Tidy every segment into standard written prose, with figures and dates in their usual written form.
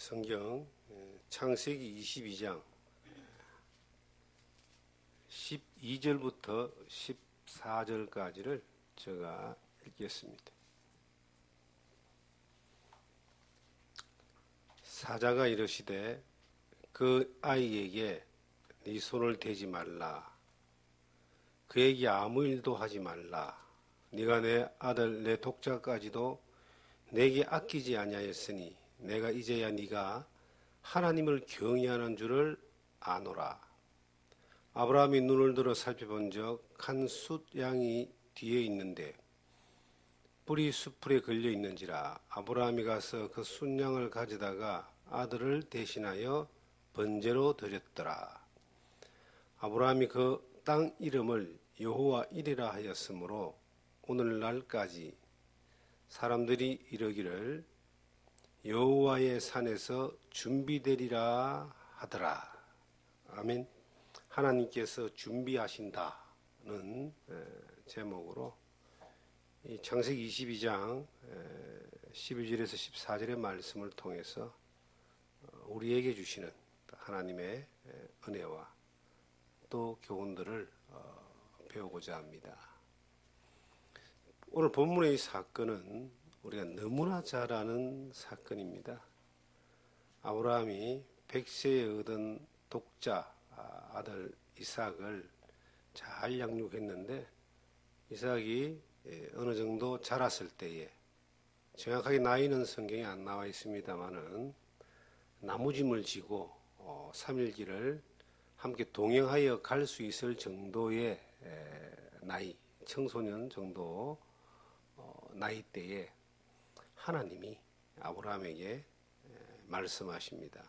성경 창세기 22장 12절부터 14절까지를 제가 읽겠습니다. 사자가 이르시되 그 아이에게 네 손을 대지 말라. 그에게 아무 일도 하지 말라. 네가 내 아들 내 독자까지도 내게 아끼지 아니하였으니 내가 이제야 네가 하나님을 경외하는 줄을 아노라. 아브라함이 눈을 들어 살펴본 적 한 숫양이 뒤에 있는데 뿔이 수풀에 걸려 있는지라. 아브라함이 가서 그 숫양을 가져다가 아들을 대신하여 번제로 드렸더라. 아브라함이 그 땅 이름을 여호와 이레라 하였으므로 오늘날까지 사람들이 이르기를 여호와의 산에서 준비되리라 하더라. 아멘. 하나님께서 준비하신다는 제목으로 이 창세기 22장 12절에서 14절의 말씀을 통해서 우리에게 주시는 하나님의 은혜와 또 교훈들을 배우고자 합니다. 오늘 본문의 이 사건은 우리가 너무나 잘 아는 사건입니다. 아브라함이 100세에 얻은 독자 아들 이삭을 잘 양육했는데 이삭이 어느 정도 자랐을 때에, 정확하게 나이는 성경에 안 나와 있습니다마는 나무짐을 지고 3일길을 함께 동행하여 갈 수 있을 정도의 나이, 청소년 정도 나이 때에 하나님이 아브라함에게 말씀하십니다.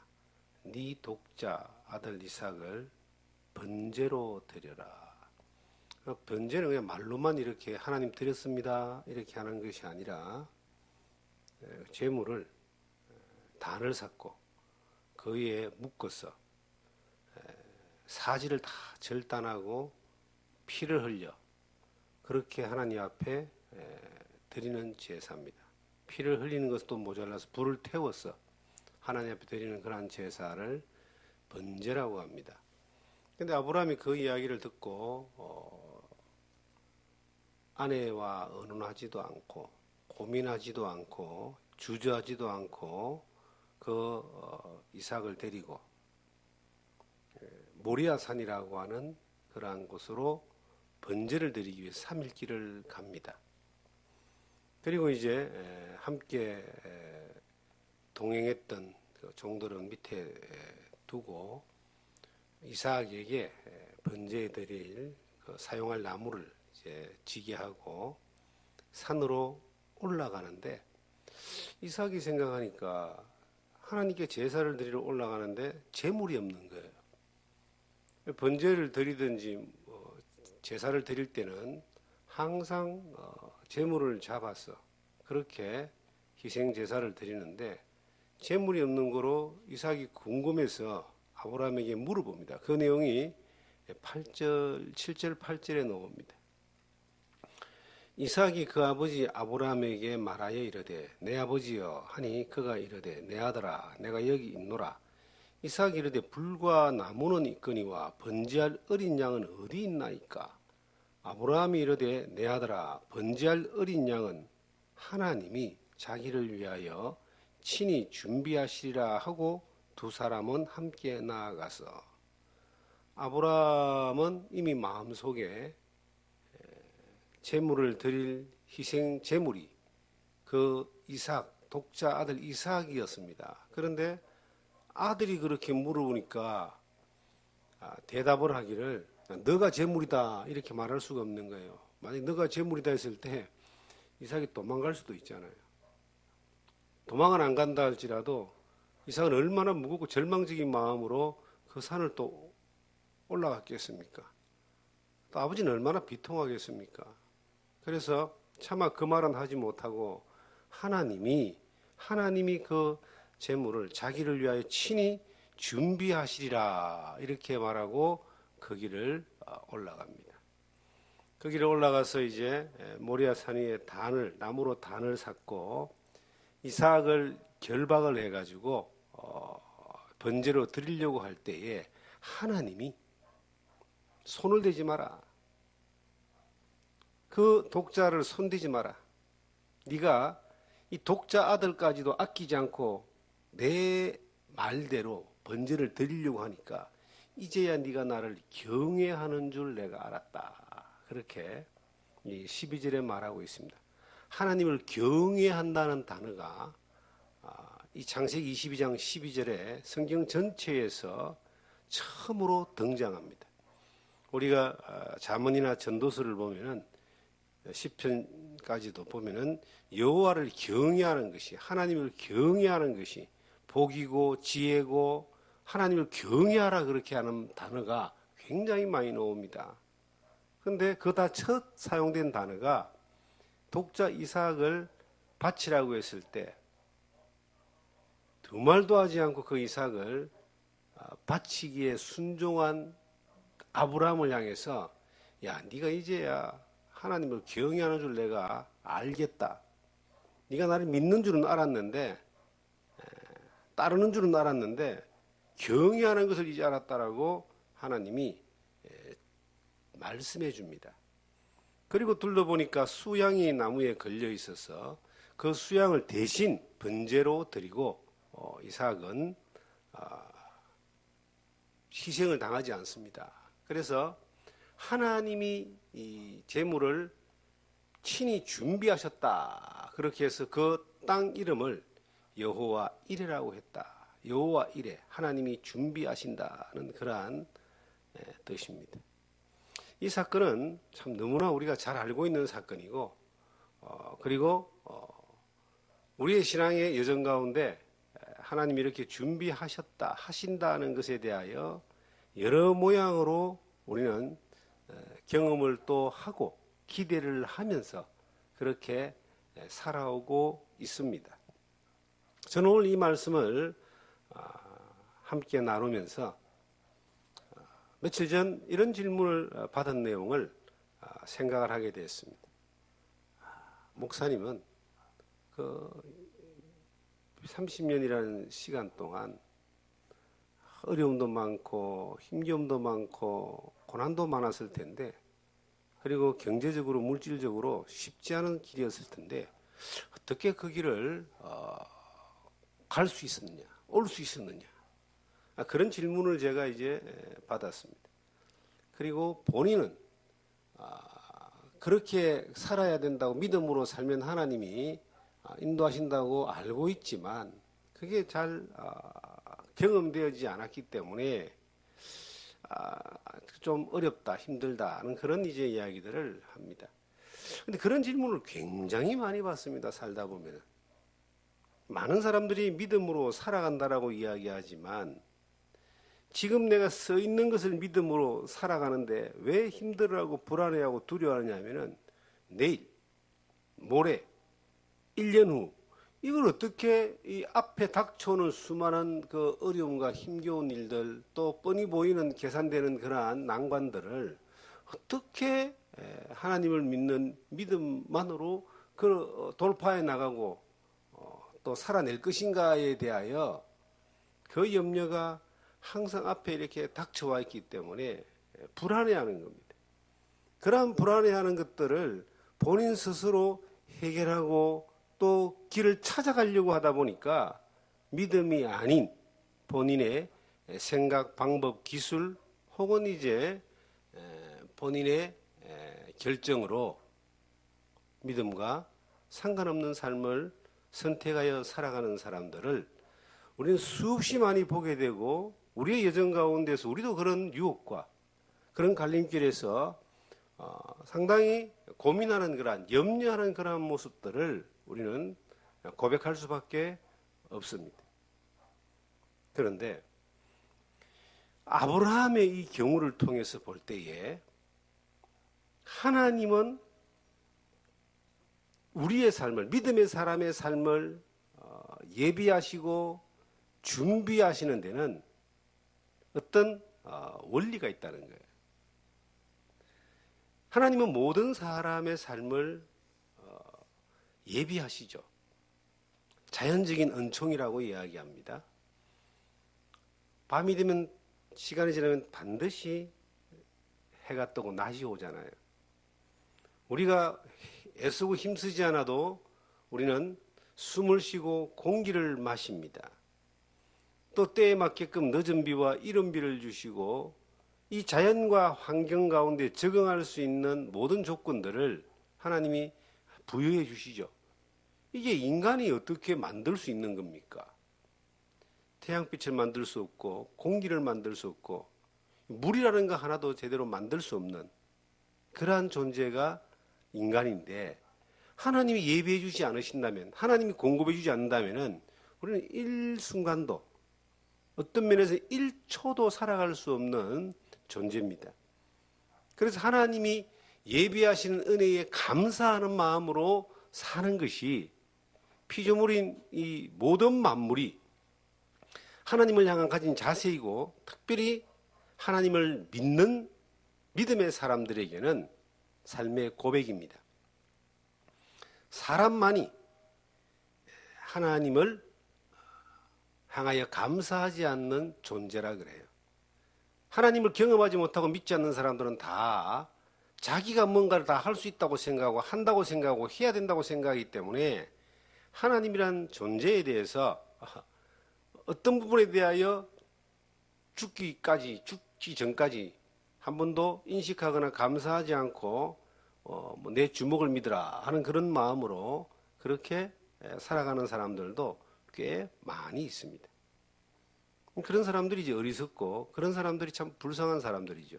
네 독자 아들 이삭을 번제로 드려라. 번제는 그냥 말로만 이렇게 하나님 드렸습니다 이렇게 하는 것이 아니라 제물을 단을 샀고 그 위에 묶어서 사지를 다 절단하고 피를 흘려 그렇게 하나님 앞에 드리는 제사입니다. 피를 흘리는 것도 모자라서 불을 태워서 하나님 앞에 드리는 그러한 제사를 번제라고 합니다. 그런데 아브라함이 그 이야기를 듣고 아내와 의논하지도 않고 고민하지도 않고 주저하지도 않고 그 이삭을 데리고 모리아산이라고 하는 그러한 곳으로 번제를 드리기 위해 3일 길을 갑니다. 그리고 이제 함께 동행했던 그 종들은 밑에 두고 이삭에게 번제에 드릴 그 사용할 나무를 이제 지게 하고 산으로 올라가는데, 이삭이 생각하니까 하나님께 제사를 드리러 올라가는데 제물이 없는 거예요. 번제를 드리든지 제사를 드릴 때는 항상 제물을 잡아서 그렇게 희생 제사를 드리는데 제물이 없는 거로 이삭이 궁금해서 아브라함에게 물어봅니다. 그 내용이 7절 8절에 나옵니다. 이삭이 그 아버지 아브라함에게 말하여 이르되 내 아버지여 하니 그가 이르되 내 아들아 내가 여기 있노라. 이삭이 이르되 불과 나무는 있거니와 번제할 어린 양은 어디 있나이까. 아브라함이 이르되 내 아들아 번제할 어린 양은 하나님이 자기를 위하여 친히 준비하시리라 하고 두 사람은 함께 나아가서, 아브라함은 이미 마음속에 제물을 드릴 희생 제물이 그 이삭, 독자 아들 이삭이었습니다. 그런데 아들이 그렇게 물어보니까 대답을 하기를 너가 제물이다 이렇게 말할 수가 없는 거예요. 만약 너가 제물이다 했을 때 이삭이 도망갈 수도 있잖아요. 도망은 안 간다 할지라도 이삭은 얼마나 무겁고 절망적인 마음으로 그 산을 또 올라갔겠습니까? 또 아버지는 얼마나 비통하겠습니까? 그래서 차마 그 말은 하지 못하고 하나님이 그 제물을 자기를 위하여 친히 준비하시리라 이렇게 말하고 그 길을 올라갑니다. 그 길에 올라가서 이제 모리아 산 위에 나무로 단을 샀고 이삭을 결박을 해가지고 번제로 드리려고 할 때에 하나님이 손을 대지 마라. 그 독자를 손대지 마라. 네가 이 독자 아들까지도 아끼지 않고 내 말대로 번제를 드리려고 하니까 이제야 네가 나를 경외하는 줄 내가 알았다. 그렇게 이 12절에 말하고 있습니다. 하나님을 경외한다는 단어가 이 창세기 22장 12절에 성경 전체에서 처음으로 등장합니다. 우리가 잠언이나 전도서를 보면은 시편까지도 보면은 여호와를 경외하는 것이, 하나님을 경외하는 것이 복이고 지혜고 하나님을 경외하라 그렇게 하는 단어가 굉장히 많이 나옵니다. 그런데 그거 다 첫 사용된 단어가 독자 이삭을 바치라고 했을 때 두 말도 하지 않고 그 이삭을 바치기에 순종한 아브라함을 향해서 야, 네가 이제야 하나님을 경외하는 줄 내가 알겠다. 네가 나를 믿는 줄은 알았는데, 따르는 줄은 알았는데 경외하는 것을 이제 알았다라고 하나님이 말씀해 줍니다. 그리고 둘러보니까 수양이 나무에 걸려 있어서 그 수양을 대신 번제로 드리고 이삭은 희생을 당하지 않습니다. 그래서 하나님이 이 제물을 친히 준비하셨다. 그렇게 해서 그 땅 이름을 여호와 이레라고 했다. 여호와 이레, 하나님이 준비하신다는 그러한 뜻입니다. 이 사건은 참 너무나 우리가 잘 알고 있는 사건이고, 그리고 우리의 신앙의 여정 가운데 하나님이 이렇게 준비하셨다, 하신다는 것에 대하여 여러 모양으로 우리는 경험을 또 하고 기대를 하면서 그렇게 살아오고 있습니다. 저는 오늘 이 말씀을 함께 나누면서 며칠 전 이런 질문을 받은 내용을 생각을 하게 되었습니다. 목사님은 그 30년이라는 시간 동안 어려움도 많고 힘겨움도 많고 고난도 많았을 텐데, 그리고 경제적으로 물질적으로 쉽지 않은 길이었을 텐데 어떻게 그 길을 갈 수 있었느냐, 올 수 있었느냐, 그런 질문을 제가 이제 받았습니다. 그리고 본인은 그렇게 살아야 된다고, 믿음으로 살면 하나님이 인도하신다고 알고 있지만 그게 잘 경험되어지지 않았기 때문에 좀 어렵다, 힘들다는 그런 이제 이야기들을 합니다. 근데 그런 질문을 굉장히 많이 받습니다. 살다 보면은 많은 사람들이 믿음으로 살아간다라고 이야기하지만 지금 내가 서 있는 것을 믿음으로 살아가는데 왜 힘들어하고 불안해하고 두려워하냐면은 내일, 모레, 1년 후 이걸 어떻게 이 앞에 닥쳐오는 수많은 그 어려움과 힘겨운 일들, 또 뻔히 보이는 계산되는 그러한 난관들을 어떻게 하나님을 믿는 믿음만으로 그 돌파해 나가고 또 살아낼 것인가에 대하여 그 염려가 항상 앞에 이렇게 닥쳐와 있기 때문에 불안해하는 겁니다. 그러한 불안해하는 것들을 본인 스스로 해결하고 또 길을 찾아가려고 하다 보니까 믿음이 아닌 본인의 생각, 방법, 기술 혹은 이제 본인의 결정으로 믿음과 상관없는 삶을 선택하여 살아가는 사람들을 우리는 수없이 많이 보게 되고, 우리의 여정 가운데서 우리도 그런 유혹과 그런 갈림길에서 상당히 고민하는 그러한, 염려하는 그러한 모습들을 우리는 고백할 수밖에 없습니다. 그런데 아브라함의 이 경우를 통해서 볼 때에 하나님은 우리의 삶을, 믿음의 사람의 삶을 예비하시고 준비하시는 데는 어떤 원리가 있다는 거예요. 하나님은 모든 사람의 삶을 예비하시죠. 자연적인 은총이라고 이야기합니다. 밤이 되면, 시간이 지나면 반드시 해가 뜨고 낮이 오잖아요. 우리가 애쓰고 힘쓰지 않아도 우리는 숨을 쉬고 공기를 마십니다. 또 때에 맞게끔 늦은 비와 이른 비를 주시고 이 자연과 환경 가운데 적응할 수 있는 모든 조건들을 하나님이 부여해 주시죠. 이게 인간이 어떻게 만들 수 있는 겁니까? 태양빛을 만들 수 없고 공기를 만들 수 없고 물이라는 거 하나도 제대로 만들 수 없는 그러한 존재가 인간인데, 하나님이 예비해 주지 않으신다면, 하나님이 공급해 주지 않는다면 우리는 일순간도, 어떤 면에서 1초도 살아갈 수 없는 존재입니다. 그래서 하나님이 예비하시는 은혜에 감사하는 마음으로 사는 것이 피조물인 이 모든 만물이 하나님을 향한 가진 자세이고, 특별히 하나님을 믿는 믿음의 사람들에게는 삶의 고백입니다. 사람만이 하나님을 향하여 감사하지 않는 존재라 그래요. 하나님을 경험하지 못하고 믿지 않는 사람들은 다 자기가 뭔가를 다 할 수 있다고 생각하고 한다고 생각하고 해야 된다고 생각하기 때문에 하나님이란 존재에 대해서 어떤 부분에 대하여 죽기 전까지 한 번도 인식하거나 감사하지 않고 내 주먹을 믿으라 하는 그런 마음으로 그렇게 살아가는 사람들도 꽤 많이 있습니다. 그런 사람들이 이제 어리석고 그런 사람들이 참 불쌍한 사람들이죠.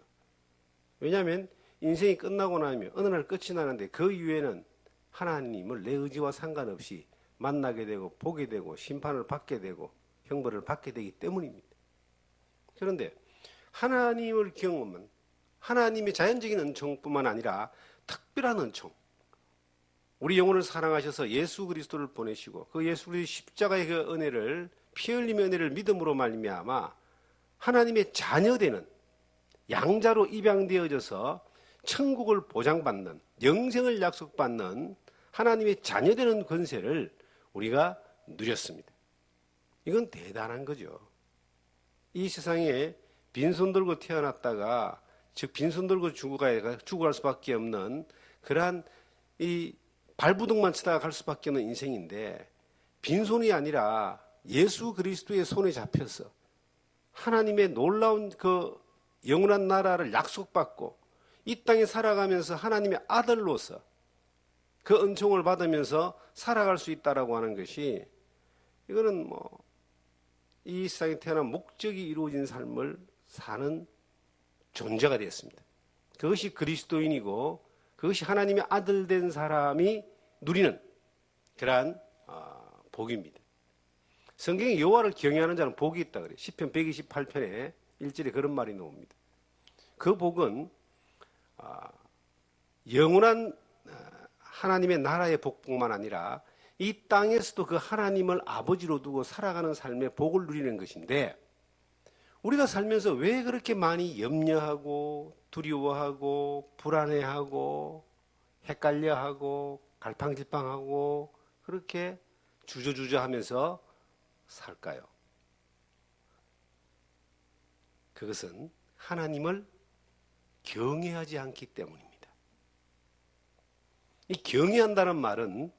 왜냐하면 인생이 끝나고 나면 어느 날 끝이 나는데 그 이후에는 하나님을 내 의지와 상관없이 만나게 되고 보게 되고 심판을 받게 되고 형벌을 받게 되기 때문입니다. 그런데 하나님을 경험한 하나님의 자연적인 은총뿐만 아니라 특별한 은총, 우리 영혼을 사랑하셔서 예수 그리스도를 보내시고 그 예수 그리스도의 십자가의 그 은혜를, 피 흘림의 은혜를 믿음으로 말미암아 하나님의 자녀되는, 양자로 입양되어져서 천국을 보장받는, 영생을 약속받는 하나님의 자녀되는 권세를 우리가 누렸습니다. 이건 대단한 거죠. 이 세상에 빈손 들고 태어났다가, 즉 빈손 들고 죽어갈 수밖에 없는 그러한 이 발부둥만 치다가 갈 수밖에 없는 인생인데, 빈손이 아니라 예수 그리스도의 손에 잡혀서 하나님의 놀라운 그 영원한 나라를 약속받고 이 땅에 살아가면서 하나님의 아들로서 그 은총을 받으면서 살아갈 수 있다라고 하는 것이, 이거는 이 세상에 태어난 목적이 이루어진 삶을 사는 존재가 되었습니다. 그것이 그리스도인이고 그것이 하나님의 아들 된 사람이 누리는 그러한 복입니다. 성경에 여호와를 경외하는 자는 복이 있다 그래요. 시편 128편에 1절에 그런 말이 나옵니다. 그 복은 영원한 하나님의 나라의 복뿐만 아니라 이 땅에서도 그 하나님을 아버지로 두고 살아가는 삶의 복을 누리는 것인데, 우리가 살면서 왜 그렇게 많이 염려하고 두려워하고 불안해하고 헷갈려하고 갈팡질팡하고 그렇게 주저주저하면서 살까요? 그것은 하나님을 경외하지 않기 때문입니다. 이 경외한다는 말은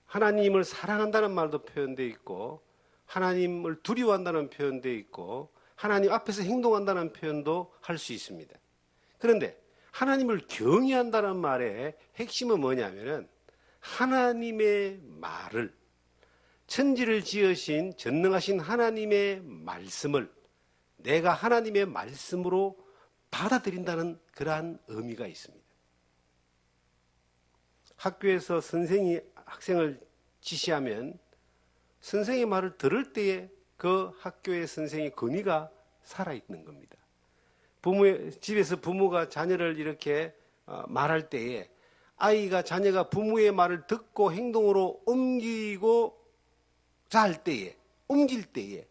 하나님을 사랑한다는 말도 표현되어 있고, 하나님을 두려워한다는 표현되어 있고, 하나님 앞에서 행동한다는 표현도 할 수 있습니다. 그런데 하나님을 경외한다는 말의 핵심은 뭐냐면은, 하나님의 말을, 천지를 지으신 전능하신 하나님의 말씀을 내가 하나님의 말씀으로 받아들인다는 그러한 의미가 있습니다. 학교에서 선생이 학생을 지시하면 선생의 말을 들을 때에 그 학교의 선생의 권위가 살아있는 겁니다. 집에서 부모가 자녀를 이렇게 말할 때에 자녀가 부모의 말을 듣고 행동으로 옮기고자 할 때에, 옮길 때에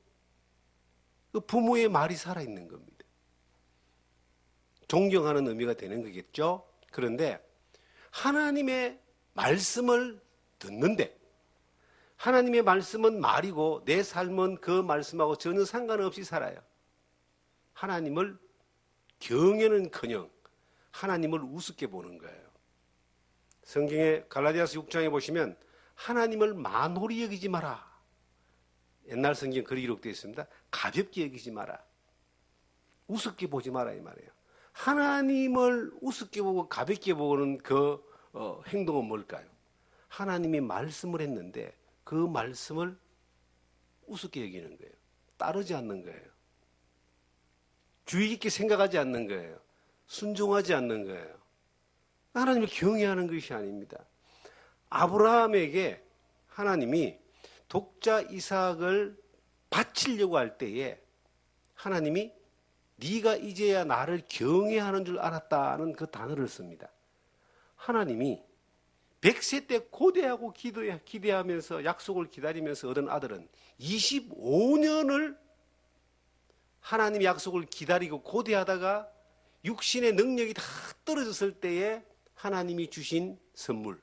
그 부모의 말이 살아있는 겁니다. 존경하는 의미가 되는 거겠죠. 그런데 하나님의 말씀을 듣는데, 하나님의 말씀은 말이고 내 삶은 그 말씀하고 전혀 상관없이 살아요. 하나님을 경외는커녕 하나님을 우습게 보는 거예요. 성경의 갈라디아서 6장에 보시면 하나님을 만홀히 여기지 마라. 옛날 성경 글이 기록되어 있습니다. 가볍게 여기지 마라. 우습게 보지 마라 이 말이에요. 하나님을 우습게 보고 가볍게 보는 그 행동은 뭘까요? 하나님이 말씀을 했는데 그 말씀을 우습게 여기는 거예요. 따르지 않는 거예요. 주의 깊게 생각하지 않는 거예요. 순종하지 않는 거예요. 하나님을 경외하는 것이 아닙니다. 아브라함에게 하나님이 독자 이삭을 바치려고 할 때에 하나님이 네가 이제야 나를 경외하는 줄 알았다는 그 단어를 씁니다. 하나님이 100세 때 고대하고 기대하면서 약속을 기다리면서 얻은 아들은 25년을 하나님의 약속을 기다리고 고대하다가 육신의 능력이 다 떨어졌을 때에 하나님이 주신 선물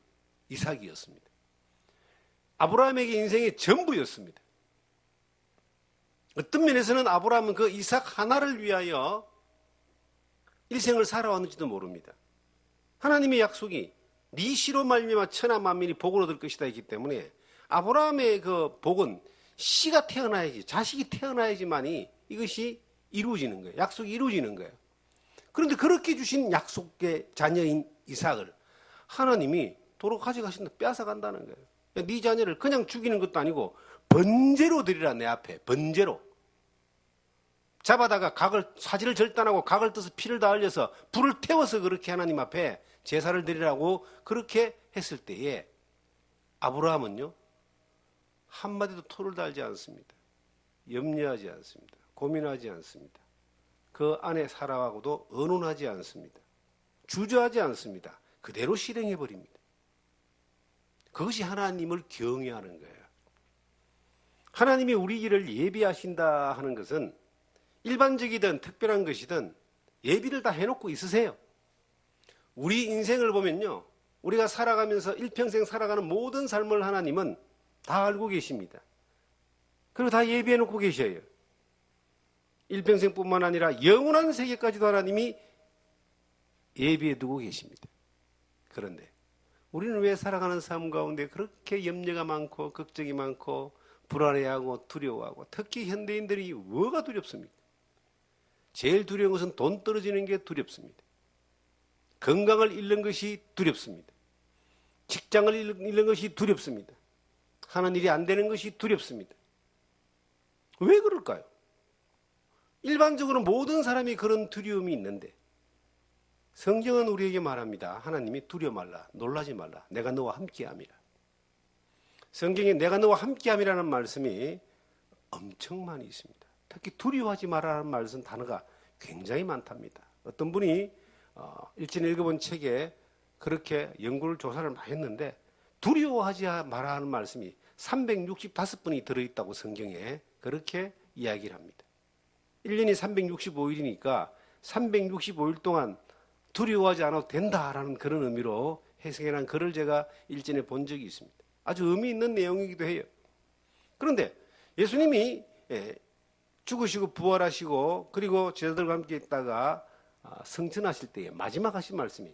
이삭이었습니다. 아브라함에게 인생의 전부였습니다. 어떤 면에서는 아브라함은 그 이삭 하나를 위하여 일생을 살아왔는지도 모릅니다. 하나님의 약속이 네 씨로 말미암아 천하 만민이 복을 얻을 것이다 했기 때문에 아브라함의 그 복은 씨가 태어나야지, 자식이 태어나야지만이 이것이 이루어지는 거예요. 약속이 이루어지는 거예요. 그런데 그렇게 주신 약속의 자녀인 이삭을 하나님이 도로 가져가신다, 뺏어간다는 거예요. 네 자녀를 그냥 죽이는 것도 아니고 번제로 드리라, 내 앞에 번제로. 잡아다가 사지를 절단하고 각을 떠서 피를 다 흘려서 불을 태워서 그렇게 하나님 앞에 제사를 드리라고 그렇게 했을 때에 아브라함은요, 한마디도 토를 달지 않습니다. 염려하지 않습니다. 고민하지 않습니다. 그 안에 살아가고도 언론하지 않습니다. 주저하지 않습니다. 그대로 실행해버립니다. 그것이 하나님을 경외하는 거예요. 하나님이 우리 길을 예비하신다 하는 것은 일반적이든 특별한 것이든 예비를 다 해놓고 있으세요. 우리 인생을 보면요, 우리가 살아가면서 일평생 살아가는 모든 삶을 하나님은 다 알고 계십니다. 그리고 다 예비해놓고 계셔요. 일평생뿐만 아니라 영원한 세계까지도 하나님이 예비해두고 계십니다. 그런데 우리는 왜 살아가는 삶 가운데 그렇게 염려가 많고 걱정이 많고 불안해하고 두려워하고, 특히 현대인들이 뭐가 두렵습니까? 제일 두려운 것은 돈 떨어지는 게 두렵습니다. 건강을 잃는 것이 두렵습니다. 직장을 잃는 것이 두렵습니다. 하는 일이 안 되는 것이 두렵습니다. 왜 그럴까요? 일반적으로 모든 사람이 그런 두려움이 있는데 성경은 우리에게 말합니다. 하나님이 두려워 말라, 놀라지 말라, 내가 너와 함께함이라. 성경에 내가 너와 함께함이라는 말씀이 엄청 많이 있습니다. 특히 두려워하지 말라는 말씀 단어가 굉장히 많답니다. 어떤 분이 일전에 읽어본 책에 그렇게 연구를 조사를 많이 했는데 두려워하지 말라는 말씀이 365번이 들어있다고 성경에 그렇게 이야기를 합니다. 1년이 365일이니까 365일 동안 두려워하지 않아도 된다라는 그런 의미로 해석해놓은 글을 제가 일전에 본 적이 있습니다. 아주 의미 있는 내용이기도 해요. 그런데 예수님이 죽으시고 부활하시고 그리고 제자들과 함께 있다가 승천하실 때에 마지막 하신 말씀이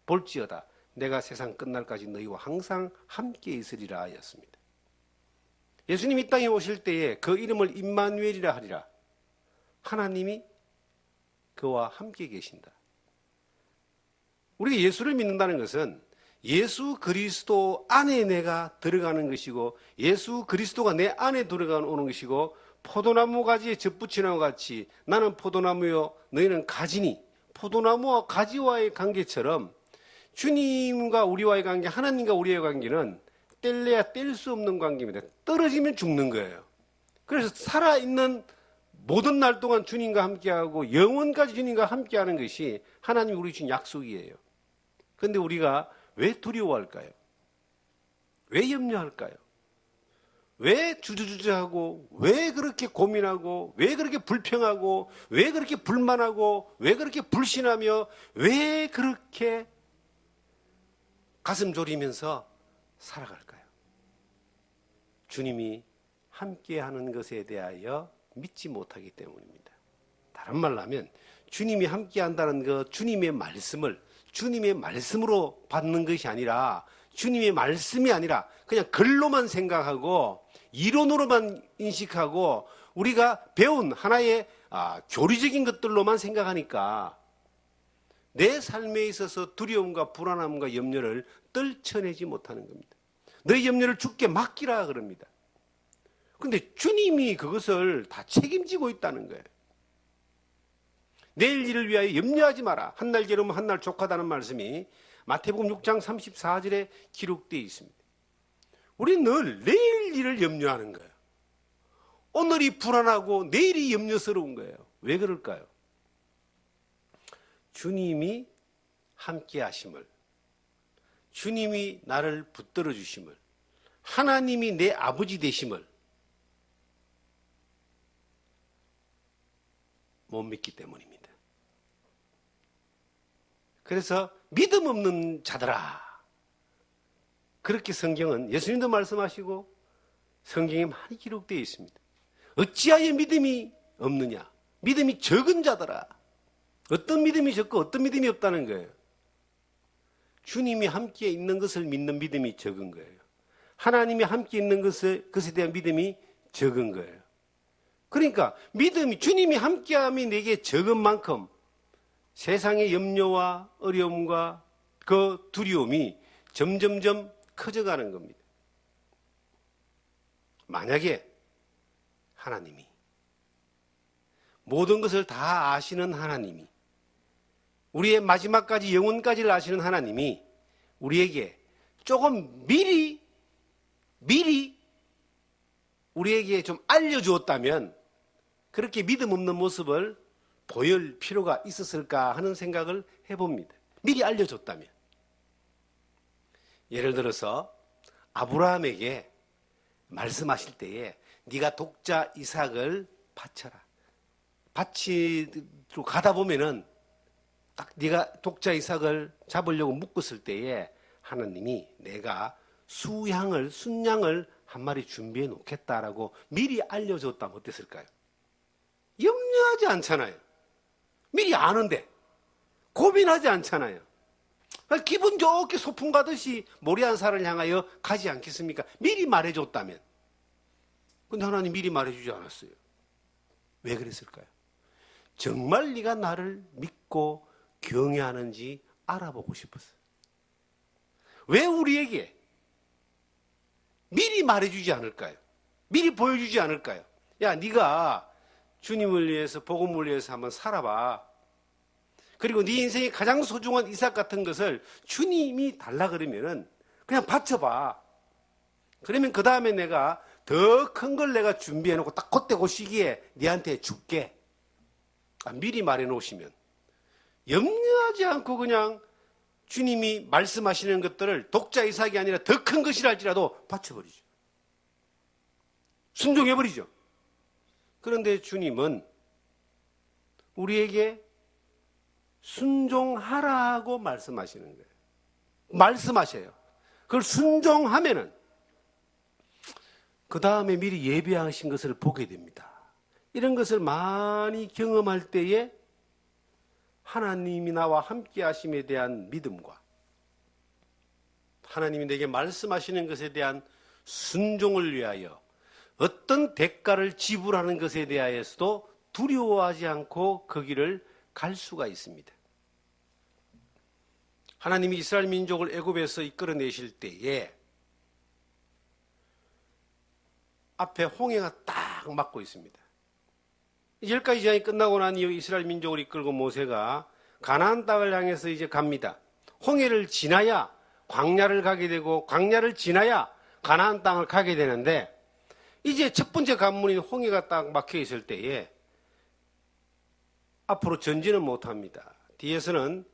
볼지어다 내가 세상 끝날까지 너희와 항상 함께 있으리라 였습니다. 예수님이 이 땅에 오실 때에 그 이름을 임마누엘이라 하리라. 하나님이 그와 함께 계신다. 우리가 예수를 믿는다는 것은 예수 그리스도 안에 내가 들어가는 것이고 예수 그리스도가 내 안에 들어가는 것이고 포도나무 가지에 젖붙이나무 같이 나는 포도나무요 너희는 가지니 포도나무와 가지와의 관계처럼 주님과 우리와의 관계, 하나님과 우리의 관계는 뗄래야 뗄 수 없는 관계입니다. 떨어지면 죽는 거예요. 그래서 살아있는 모든 날 동안 주님과 함께하고 영원까지 주님과 함께하는 것이 하나님이 우리 주신 약속이에요. 그런데 우리가 왜 두려워할까요? 왜 염려할까요? 왜 주저주저하고 왜 그렇게 고민하고 왜 그렇게 불평하고 왜 그렇게 불만하고 왜 그렇게 불신하며 왜 그렇게 가슴 졸이면서 살아갈까요? 주님이 함께하는 것에 대하여 믿지 못하기 때문입니다. 다른 말로 하면 주님이 함께한다는 것, 주님의 말씀을 주님의 말씀으로 받는 것이 아니라, 주님의 말씀이 아니라 그냥 글로만 생각하고 이론으로만 인식하고 우리가 배운 하나의 교리적인 것들로만 생각하니까 내 삶에 있어서 두려움과 불안함과 염려를 떨쳐내지 못하는 겁니다. 너희 염려를 주께 맡기라 그럽니다. 그런데 주님이 그것을 다 책임지고 있다는 거예요. 내일 일을 위하여 염려하지 마라. 한날 게으르면 한날 족하다는 말씀이 마태복음 6장 34절에 기록되어 있습니다. 우리는 늘 내일 일을 염려하는 거예요. 오늘이 불안하고 내일이 염려스러운 거예요. 왜 그럴까요? 주님이 함께 하심을, 주님이 나를 붙들어 주심을, 하나님이 내 아버지 되심을 못 믿기 때문입니다. 그래서 믿음 없는 자들아, 그렇게 성경은 예수님도 말씀하시고 성경에 많이 기록되어 있습니다. 어찌하여 믿음이 없느냐? 믿음이 적은 자들아. 어떤 믿음이 적고 어떤 믿음이 없다는 거예요. 주님이 함께 있는 것을 믿는 믿음이 적은 거예요. 하나님이 함께 있는 것에 대한 믿음이 적은 거예요. 그러니까 믿음이, 주님이 함께함이 내게 적은 만큼 세상의 염려와 어려움과 그 두려움이 점점점 커져가는 겁니다. 만약에 하나님이, 모든 것을 다 아시는 하나님이, 우리의 마지막까지 영혼까지를 아시는 하나님이 우리에게 조금 미리 우리에게 좀 알려주었다면 그렇게 믿음 없는 모습을 보일 필요가 있었을까 하는 생각을 해봅니다. 미리 알려줬다면. 예를 들어서 아브라함에게 말씀하실 때에 네가 독자 이삭을 바쳐라. 바치러 가다 보면은 딱 네가 독자 이삭을 잡으려고 묶었을 때에 하나님이 내가 순양을 한 마리 준비해 놓겠다라고 미리 알려줬다면 어땠을까요? 염려하지 않잖아요. 미리 아는데 고민하지 않잖아요. 기분 좋게 소풍 가듯이 모리안사를 향하여 가지 않겠습니까? 미리 말해줬다면. 근데 하나님 미리 말해주지 않았어요. 왜 그랬을까요? 정말 네가 나를 믿고 경외하는지 알아보고 싶었어요. 왜 우리에게 미리 말해주지 않을까요? 미리 보여주지 않을까요? 야, 네가 주님을 위해서, 복음을 위해서 한번 살아봐. 그리고 네 인생의 가장 소중한 이삭 같은 것을 주님이 달라 그러면은 그냥 바쳐봐. 그러면 그 다음에 내가 더 큰 걸 내가 준비해놓고 딱 그때 그 시기에 네한테 줄게. 미리 말해놓으시면 염려하지 않고 그냥 주님이 말씀하시는 것들을 독자 이삭이 아니라 더 큰 것이라 할지라도 바쳐버리죠. 순종해버리죠. 그런데 주님은 우리에게 순종하라고 말씀하시는 거예요. 말씀하셔요. 그걸 순종하면은 그 다음에 미리 예비하신 것을 보게 됩니다. 이런 것을 많이 경험할 때에 하나님이 나와 함께 하심에 대한 믿음과 하나님이 내게 말씀하시는 것에 대한 순종을 위하여 어떤 대가를 지불하는 것에 대하여서도 두려워하지 않고 그 길을 갈 수가 있습니다. 하나님이 이스라엘 민족을 애굽에서 이끌어내실 때에 앞에 홍해가 딱 막고 있습니다. 10가지 재앙이 끝나고 난 이후 이스라엘 민족을 이끌고 모세가 가나안 땅을 향해서 이제 갑니다. 홍해를 지나야 광야를 가게 되고 광야를 지나야 가나안 땅을 가게 되는데 이제 첫 번째 관문인 홍해가 딱 막혀 있을 때에 앞으로 전진은 못합니다. 뒤에서는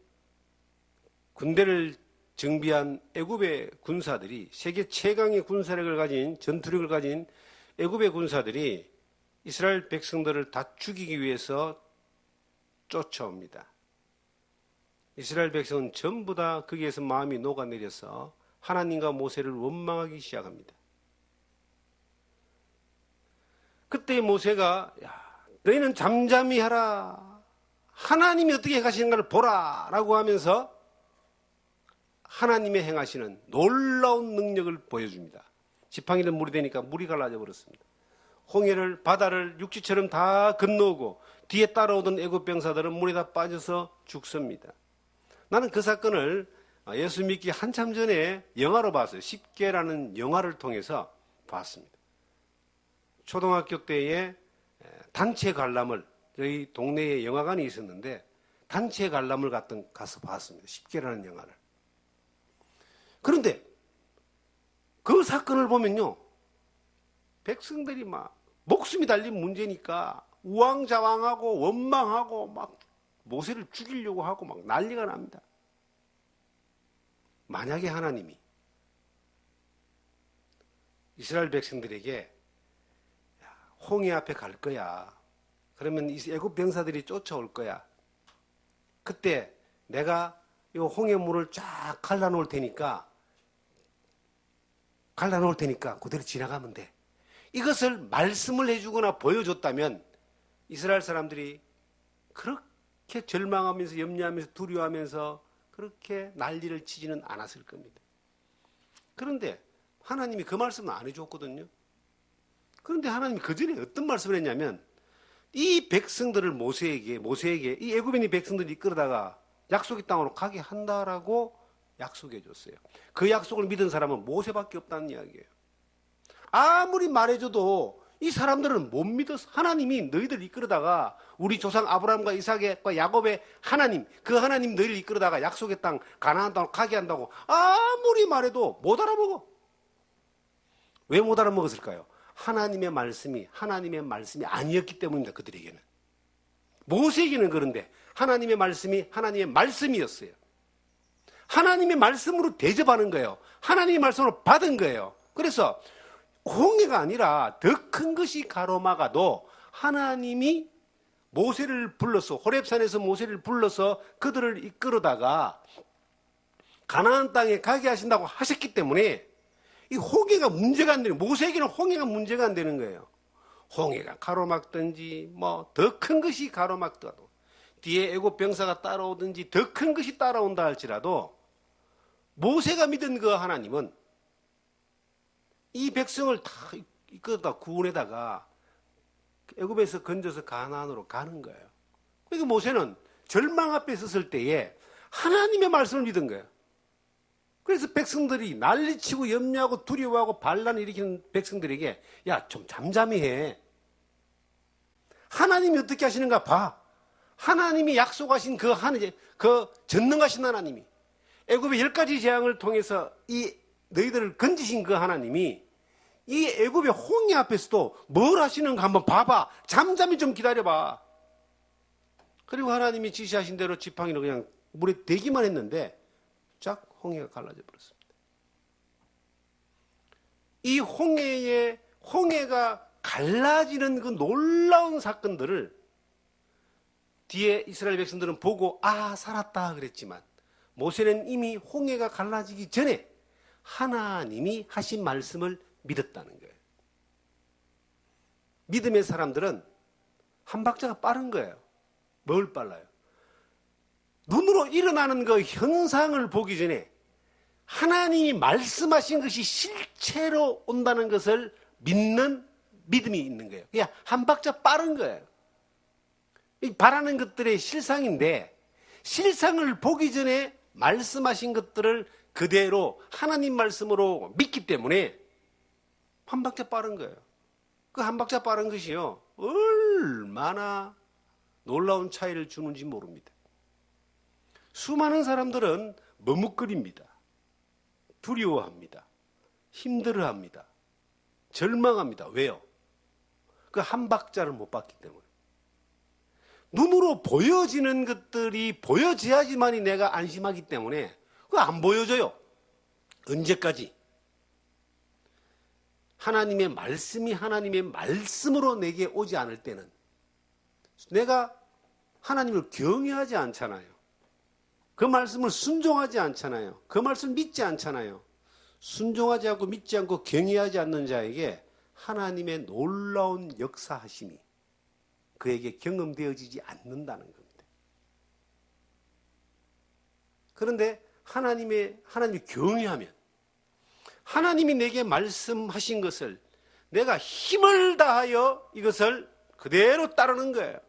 군대를 정비한 애굽의 군사들이, 세계 최강의 군사력을 가진, 전투력을 가진 애굽의 군사들이 이스라엘 백성들을 다 죽이기 위해서 쫓아옵니다. 이스라엘 백성은 전부 다 거기에서 마음이 녹아내려서 하나님과 모세를 원망하기 시작합니다. 그때 모세가 너희는 잠잠히 하라. 하나님이 어떻게 행하시는가를 보라 라고 하면서 하나님의 행하시는 놀라운 능력을 보여줍니다. 지팡이는 물이 되니까 물이 갈라져 버렸습니다. 홍해를 바다를 육지처럼 다 건너오고 뒤에 따라오던 애굽 병사들은 물에 다 빠져서 죽습니다. 나는 그 사건을 예수 믿기 한참 전에 영화로 봤어요. 십계라는 영화를 통해서 봤습니다. 초등학교 때에 단체 관람을 저희 동네에 영화관이 있었는데 단체 관람을 가서 봤습니다. 십계라는 영화를. 그런데 그 사건을 보면요, 백성들이 막 목숨이 달린 문제니까 우왕좌왕하고 원망하고 막 모세를 죽이려고 하고 막 난리가 납니다. 만약에 하나님이 이스라엘 백성들에게 홍해 앞에 갈 거야. 그러면 이 애굽 병사들이 쫓아올 거야. 그때 내가 이 홍해 물을 쫙 갈라놓을 테니까 그대로 지나가면 돼. 이것을 말씀을 해주거나 보여줬다면 이스라엘 사람들이 그렇게 절망하면서 염려하면서 두려워하면서 그렇게 난리를 치지는 않았을 겁니다. 그런데 하나님이 그 말씀을 안 해줬거든요. 그런데 하나님이 그 전에 어떤 말씀을 했냐면 이 백성들을 모세에게 이 애굽인의 백성들이 이끌어다가 약속의 땅으로 가게 한다라고 약속해 줬어요. 그 약속을 믿은 사람은 모세밖에 없다는 이야기예요. 아무리 말해줘도 이 사람들은 못 믿어서 하나님이 너희들 이끌어다가 우리 조상 아브라함과 이삭과 야곱의 하나님, 그 하나님 너희를 이끌어다가 약속의 땅 가나안 땅으로 가게 한다고 아무리 말해도 못 알아먹어. 왜 못 알아먹었을까요? 하나님의 말씀이 아니었기 때문입니다. 그들에게는. 모세에게는 그런데 하나님의 말씀이 하나님의 말씀이었어요. 하나님의 말씀으로 대접하는 거예요. 하나님의 말씀으로 받은 거예요. 그래서 홍해가 아니라 더 큰 것이 가로막아도 하나님이 모세를 불러서 호렙산에서 모세를 불러서 그들을 이끌어다가 가나안 땅에 가게 하신다고 하셨기 때문에 이 홍해가 문제가 안 되는, 모세에게는 홍해가 문제가 안 되는 거예요. 홍해가 가로막든지 뭐 더 큰 것이 가로막더라도 뒤에 애굽 병사가 따라오든지 더 큰 것이 따라온다 할지라도 모세가 믿은 그 하나님은 이 백성을 다 이끌어다 구원에다가 애굽에서 건져서 가나안으로 가는 거예요. 그러니까 모세는 절망 앞에 섰을 때에 하나님의 말씀을 믿은 거예요. 그래서 백성들이 난리치고 염려하고 두려워하고 반란을 일으키는 백성들에게 야, 좀 잠잠히 해. 하나님이 어떻게 하시는가 봐. 하나님이 약속하신 그 전능하신 하나님이 애굽의 10가지 재앙을 통해서 이 너희들을 건지신 그 하나님이 이 애굽의 홍해 앞에서도 뭘 하시는가 한번 봐봐. 잠잠히 좀 기다려봐. 그리고 하나님이 지시하신 대로 지팡이로 그냥 물에 대기만 했는데 쫙 홍해가 갈라져 버렸습니다. 이 홍해가 갈라지는 그 놀라운 사건들을 뒤에 이스라엘 백성들은 보고 살았다 그랬지만 모세는 이미 홍해가 갈라지기 전에 하나님이 하신 말씀을 믿었다는 거예요. 믿음의 사람들은 한 박자가 빠른 거예요. 뭘 빨라요? 눈으로 일어나는 그 현상을 보기 전에 하나님이 말씀하신 것이 실체로 온다는 것을 믿는 믿음이 있는 거예요. 그냥 한 박자 빠른 거예요. 바라는 것들의 실상인데 실상을 보기 전에 말씀하신 것들을 그대로 하나님 말씀으로 믿기 때문에 한 박자 빠른 거예요. 그 한 박자 빠른 것이요 얼마나 놀라운 차이를 주는지 모릅니다. 수많은 사람들은 머뭇거립니다. 두려워합니다. 힘들어합니다. 절망합니다. 왜요? 그 한 박자를 못 봤기 때문에. 눈으로 보여지는 것들이 보여져야지만이 내가 안심하기 때문에 그거 안 보여져요. 언제까지? 하나님의 말씀이 하나님의 말씀으로 내게 오지 않을 때는 내가 하나님을 경외하지 않잖아요. 그 말씀을 순종하지 않잖아요. 그 말씀을 믿지 않잖아요. 순종하지 않고 믿지 않고 경외하지 않는 자에게 하나님의 놀라운 역사하심이 그에게 경험되어지지 않는다는 겁니다. 그런데 하나님이 경외하면 하나님이 내게 말씀하신 것을 내가 힘을 다하여 이것을 그대로 따르는 거예요.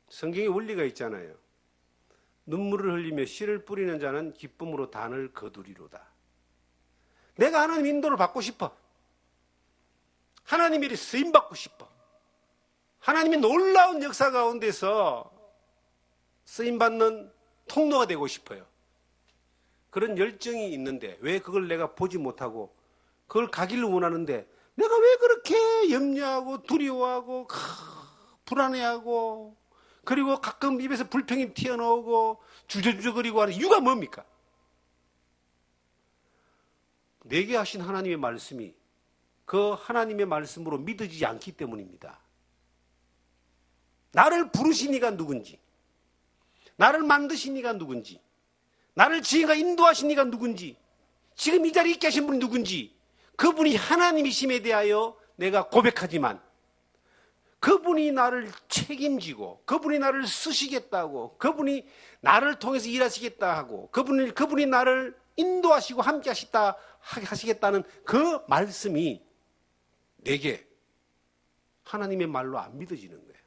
성경에 원리가 있잖아요. 눈물을 흘리며 씨를 뿌리는 자는 기쁨으로 단을 거두리로다. 내가 하나님 인도를 받고 싶어. 하나님의 쓰임 받고 싶어. 하나님의 놀라운 역사 가운데서 쓰임 받는 통로가 되고 싶어요. 그런 열정이 있는데 왜 그걸 내가 보지 못하고 그걸 가기를 원하는데 내가 왜 그렇게 염려하고 두려워하고 불안해하고 그리고 가끔 입에서 불평이 튀어나오고 주저주저거리고 하는 이유가 뭡니까? 내게 하신 하나님의 말씀이 그 하나님의 말씀으로 믿어지지 않기 때문입니다. 나를 부르신 이가 누군지, 나를 만드신 이가 누군지, 나를 지혜가 인도하신 이가 누군지, 지금 이 자리에 있게 하신 분이 누군지, 그분이 하나님이심에 대하여 내가 고백하지만 그분이 나를 책임지고 그분이 나를 쓰시겠다고 그분이 나를 통해서 일하시겠다 하고 그분이 나를 인도하시고 함께 하시겠다는 그 말씀이 내게 하나님의 말로 안 믿어지는 거예요.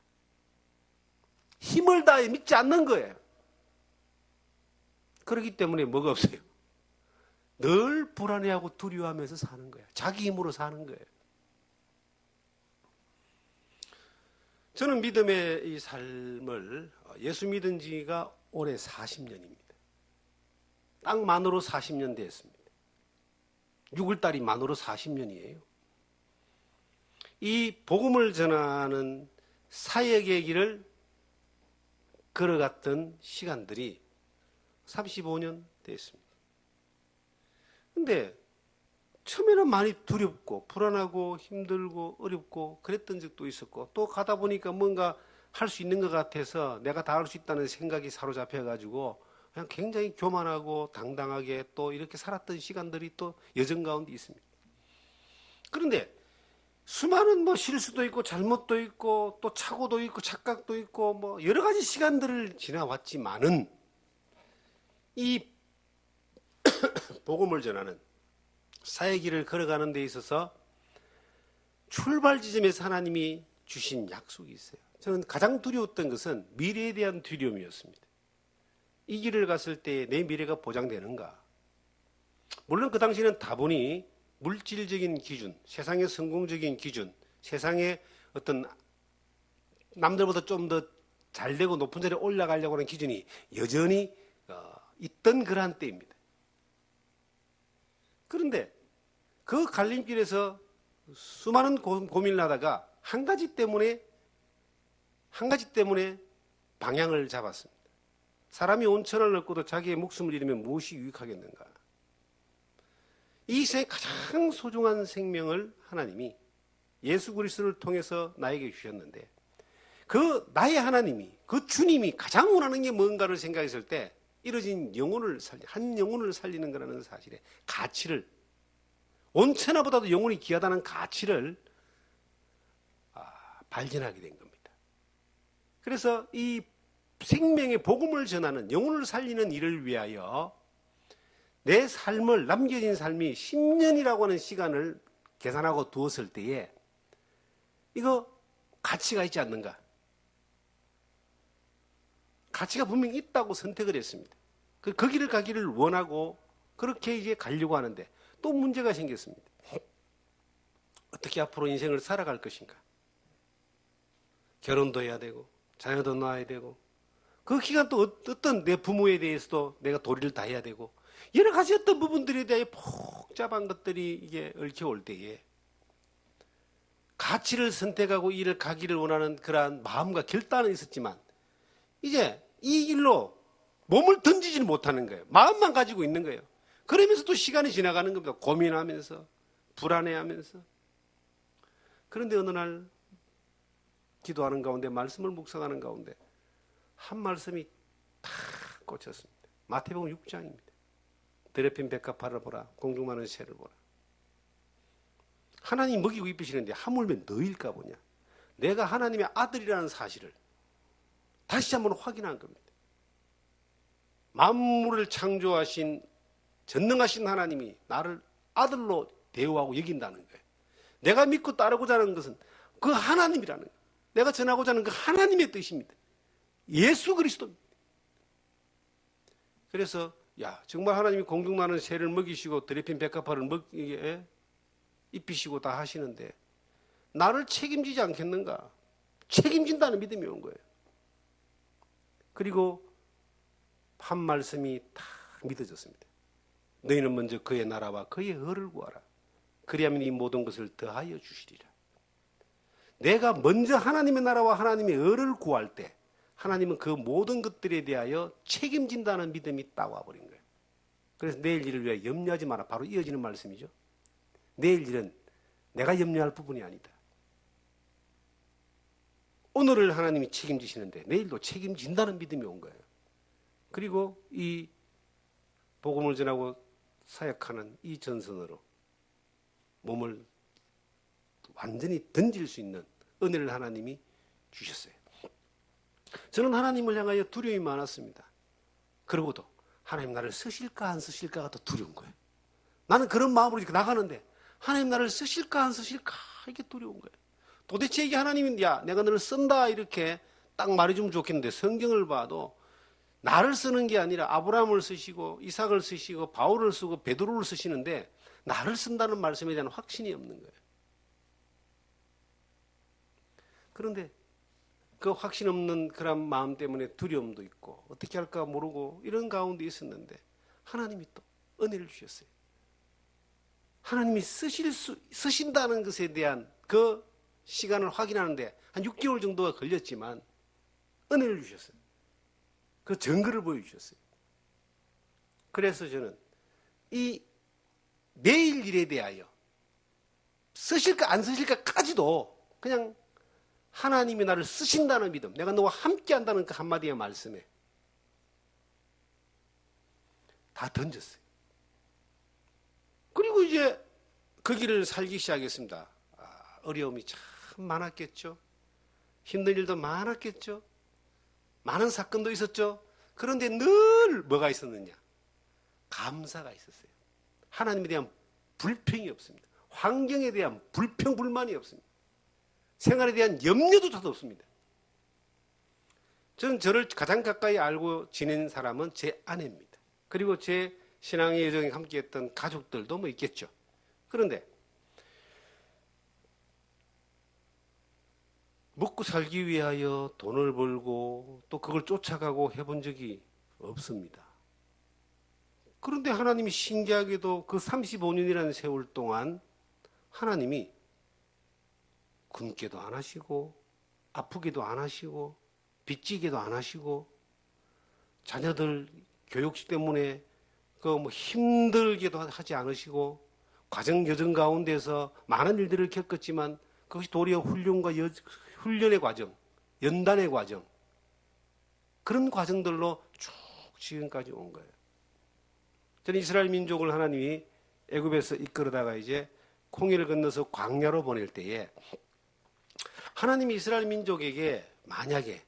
힘을 다해 믿지 않는 거예요. 그렇기 때문에 뭐가 없어요. 늘 불안해하고 두려워하면서 사는 거예요. 자기 힘으로 사는 거예요. 저는 믿음의 이 삶을 예수 믿은 지가 올해 40년입니다. 딱 만으로 40년 됐습니다. 6월달이 만으로 40년이에요. 이 복음을 전하는 사역의 길을 걸어갔던 시간들이 35년 됐습니다. 근데 처음에는 많이 두렵고 불안하고 힘들고 어렵고 그랬던 적도 있었고 또 가다 보니까 뭔가 할 수 있는 것 같아서 내가 다 할 수 있다는 생각이 사로잡혀가지고 그냥 굉장히 교만하고 당당하게 또 이렇게 살았던 시간들이 또 여정 가운데 있습니다. 그런데 수많은 뭐 실수도 있고 잘못도 있고 또 착오도 있고 착각도 있고 뭐 여러 가지 시간들을 지나왔지만은 이 복음을 전하는 사의 길을 걸어가는 데 있어서 출발 지점에서 하나님이 주신 약속이 있어요. 저는 가장 두려웠던 것은 미래에 대한 두려움이었습니다. 이 길을 갔을 때 내 미래가 보장되는가? 물론 그 당시에는 다분히 물질적인 기준, 세상의 성공적인 기준, 세상의 어떤 남들보다 좀 더 잘되고 높은 자리에 올라가려고 하는 기준이 여전히 있던 그러한 때입니다. 그런데 그 갈림길에서 수많은 고민을 하다가 한 가지 때문에 방향을 잡았습니다. 사람이 온천을 얻고도 자기의 목숨을 잃으면 무엇이 유익하겠는가? 이 세상에 가장 소중한 생명을 하나님이 예수 그리스도를 통해서 나에게 주셨는데 그 나의 하나님이 그 주님이 가장 원하는 게 뭔가를 생각했을 때 이뤄진 한 영혼을 살리는 거라는 사실에 가치를 온천하보다도 영혼이 귀하다는 가치를 발견하게 된 겁니다. 그래서 이 생명의 복음을 전하는 영혼을 살리는 일을 위하여 내 삶을 남겨진 삶이 10년이라고 하는 시간을 계산하고 두었을 때에 이거 가치가 있지 않는가? 가치가 분명히 있다고 선택을 했습니다. 그 길을 가기를 원하고 그렇게 이제 가려고 하는데 또 문제가 생겼습니다. 어떻게 앞으로 인생을 살아갈 것인가? 결혼도 해야 되고 자녀도 낳아야 되고 그 기간 또 어떤 내 부모에 대해서도 내가 도리를 다해야 되고 여러 가지 어떤 부분들에 대해 복잡한 것들이 이게 얽혀올 때에 가치를 선택하고 이 일을 가기를 원하는 그러한 마음과 결단은 있었지만 이제 이 길로 몸을 던지지는 못하는 거예요. 마음만 가지고 있는 거예요. 그러면서 또 시간이 지나가는 겁니다. 고민하면서 불안해하면서. 그런데 어느 날 기도하는 가운데 말씀을 묵상하는 가운데 한 말씀이 탁 꽂혔습니다. 마태복음 6장입니다. 더럽힌 백합화를 보라, 공중마는 새를 보라. 하나님 먹이고 입히시는데 하물며 너일까 보냐. 내가 하나님의 아들이라는 사실을 다시 한번 확인한 겁니다. 만물을 창조하신 전능하신 하나님이 나를 아들로 대우하고 여긴다는 거예요. 내가 믿고 따르고자 하는 것은 그 하나님이라는 거예요. 내가 전하고자 하는 그 하나님의 뜻입니다. 예수 그리스도입니다. 그래서 정말 하나님이 공중나는 새를 먹이시고 드레핀 백합화를 입히시고 다 하시는데 나를 책임지지 않겠는가? 책임진다는 믿음이 온 거예요. 그리고 한 말씀이 다 믿어졌습니다. 너희는 먼저 그의 나라와 그의 의를 구하라. 그리하면 이 모든 것을 더하여 주시리라. 내가 먼저 하나님의 나라와 하나님의 의를 구할 때 하나님은 그 모든 것들에 대하여 책임진다는 믿음이 딱 와버린 거예요. 그래서 내일 일을 위해 염려하지 마라. 바로 이어지는 말씀이죠. 내일 일은 내가 염려할 부분이 아니다. 오늘을 하나님이 책임지시는데 내일도 책임진다는 믿음이 온 거예요. 그리고 이 복음을 전하고 사역하는 이 전선으로 몸을 완전히 던질 수 있는 은혜를 하나님이 주셨어요. 저는 하나님을 향하여 두려움이 많았습니다. 그러고도 하나님 나를 쓰실까 안 쓰실까가 더 두려운 거예요. 나는 그런 마음으로 이렇게 나가는데 하나님 나를 쓰실까 안 쓰실까 이게 두려운 거예요. 도대체 이게 하나님이 내가 너를 쓴다 이렇게 딱 말해주면 좋겠는데 성경을 봐도 나를 쓰는 게 아니라 아브라함을 쓰시고 이삭을 쓰시고 바울을 쓰고 베드로를 쓰시는데 나를 쓴다는 말씀에 대한 확신이 없는 거예요. 그런데 그 확신 없는 그런 마음 때문에 두려움도 있고 어떻게 할까 모르고 이런 가운데 있었는데 하나님이 또 은혜를 주셨어요. 하나님이 쓰신다는 것에 대한 그 시간을 확인하는데 한 6개월 정도가 걸렸지만 은혜를 주셨어요. 그 증거를 보여주셨어요. 그래서 저는 이 내일 일에 대하여 쓰실까 안 쓰실까까지도 그냥 하나님이 나를 쓰신다는 믿음, 내가 너와 함께 한다는 그 한마디의 말씀에 다 던졌어요. 그리고 이제 그 길을 살기 시작했습니다. 어려움이 참 많았겠죠. 힘든 일도 많았겠죠. 많은 사건도 있었죠. 그런데 늘 뭐가 있었느냐? 감사가 있었어요. 하나님에 대한 불평이 없습니다. 환경에 대한 불평, 불만이 없습니다. 생활에 대한 염려도 다 없습니다. 저는 저를 가장 가까이 알고 지낸 사람은 제 아내입니다. 그리고 제 신앙의 여정에 함께했던 가족들도 뭐 있겠죠. 그런데 먹고 살기 위하여 돈을 벌고 또 그걸 쫓아가고 해본 적이 없습니다. 그런데 하나님이 신기하게도 그 35년이라는 세월 동안 하나님이 굶게도 안 하시고 아프게도 안 하시고 빚지게도 안 하시고 자녀들 교육식 때문에 그 뭐 힘들게도 하지 않으시고 과정 여정 가운데서 많은 일들을 겪었지만 그것이 도리어 훈련의 과정, 연단의 과정 그런 과정들로 쭉 지금까지 온 거예요. 저는 이스라엘 민족을 하나님이 애굽에서 이끌어다가 이제 홍해를 건너서 광야로 보낼 때에 하나님이 이스라엘 민족에게 만약에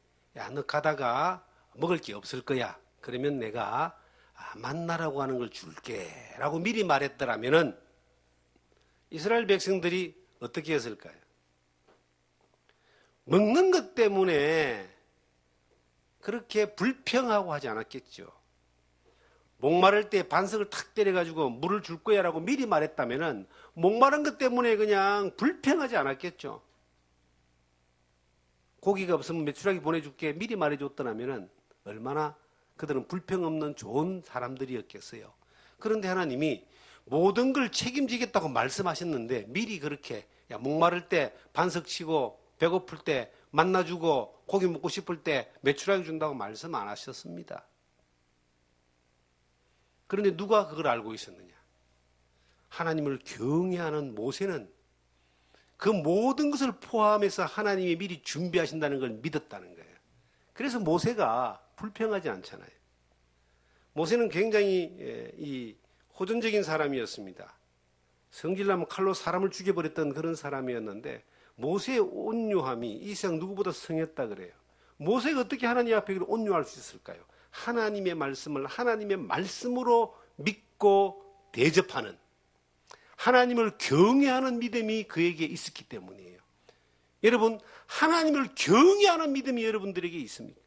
너 가다가 먹을 게 없을 거야. 그러면 내가 만나라고 하는 걸 줄게 라고 미리 말했더라면은 이스라엘 백성들이 어떻게 했을까요? 먹는 것 때문에 그렇게 불평하고 하지 않았겠죠. 목마를 때 반석을 탁 때려가지고 물을 줄 거야 라고 미리 말했다면은 목마른 것 때문에 그냥 불평하지 않았겠죠. 고기가 없으면 메추라기 보내줄게 미리 말해줬더라면은 얼마나 그들은 불평 없는 좋은 사람들이었겠어요. 그런데 하나님이 모든 걸 책임지겠다고 말씀하셨는데 미리 그렇게 목마를 때 반석 치고 배고플 때 만나주고 고기 먹고 싶을 때 메추라기 준다고 말씀 안 하셨습니다. 그런데 누가 그걸 알고 있었느냐? 하나님을 경외하는 모세는 그 모든 것을 포함해서 하나님이 미리 준비하신다는 걸 믿었다는 거예요. 그래서 모세가 불평하지 않잖아요. 모세는 굉장히 이 호전적인 사람이었습니다. 성질나면 칼로 사람을 죽여버렸던 그런 사람이었는데 모세의 온유함이 이 세상 누구보다 성했다 그래요. 모세가 어떻게 하나님 앞에 온유할 수 있을까요? 하나님의 말씀을 하나님의 말씀으로 믿고 대접하는, 하나님을 경외하는 믿음이 그에게 있었기 때문이에요. 여러분, 하나님을 경외하는 믿음이 여러분들에게 있습니까?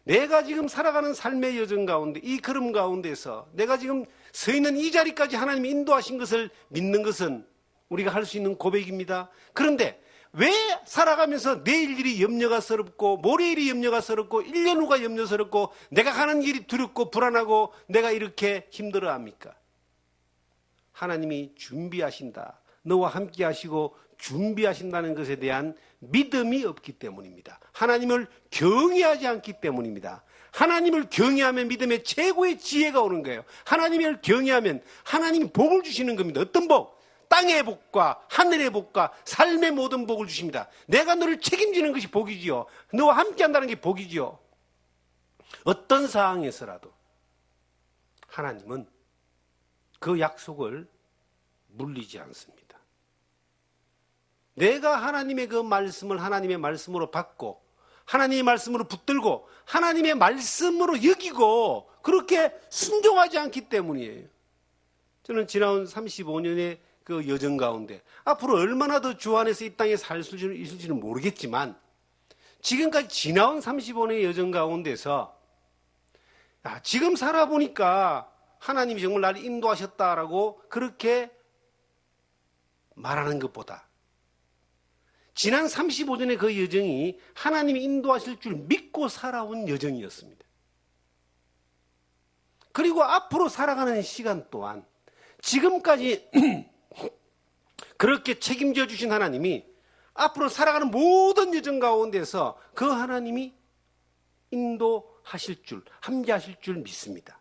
내가 지금 살아가는 삶의 여정 가운데, 이 걸음 가운데서 내가 지금 서 있는 이 자리까지 하나님이 인도하신 것을 믿는 것은 우리가 할 수 있는 고백입니다. 그런데 왜 살아가면서 내일 일이 염려가 서럽고 모레 일이 염려가 서럽고 1년 후가 염려스럽고 내가 가는 길이 두렵고 불안하고 내가 이렇게 힘들어합니까? 하나님이 준비하신다, 너와 함께 하시고 준비하신다는 것에 대한 믿음이 없기 때문입니다. 하나님을 경외하지 않기 때문입니다. 하나님을 경외하면 믿음의 최고의 지혜가 오는 거예요. 하나님을 경외하면 하나님이 복을 주시는 겁니다. 어떤 복? 땅의 복과 하늘의 복과 삶의 모든 복을 주십니다. 내가 너를 책임지는 것이 복이지요. 너와 함께 한다는 게 복이지요. 어떤 상황에서라도 하나님은 그 약속을 물리지 않습니다. 내가 하나님의 그 말씀을 하나님의 말씀으로 받고 하나님의 말씀으로 붙들고 하나님의 말씀으로 여기고 그렇게 순종하지 않기 때문이에요. 저는 지나온 35년의 그 여정 가운데 앞으로 얼마나 더 주 안에서 이 땅에 살 수 있을지는 모르겠지만 지금까지 지나온 35년의 여정 가운데서 지금 살아보니까 하나님이 정말 나를 인도하셨다라고 그렇게 말하는 것보다 지난 35년의 그 여정이 하나님이 인도하실 줄 믿고 살아온 여정이었습니다. 그리고 앞으로 살아가는 시간 또한 지금까지 그렇게 책임져 주신 하나님이 앞으로 살아가는 모든 여정 가운데서 그 하나님이 인도하실 줄, 함께하실 줄 믿습니다.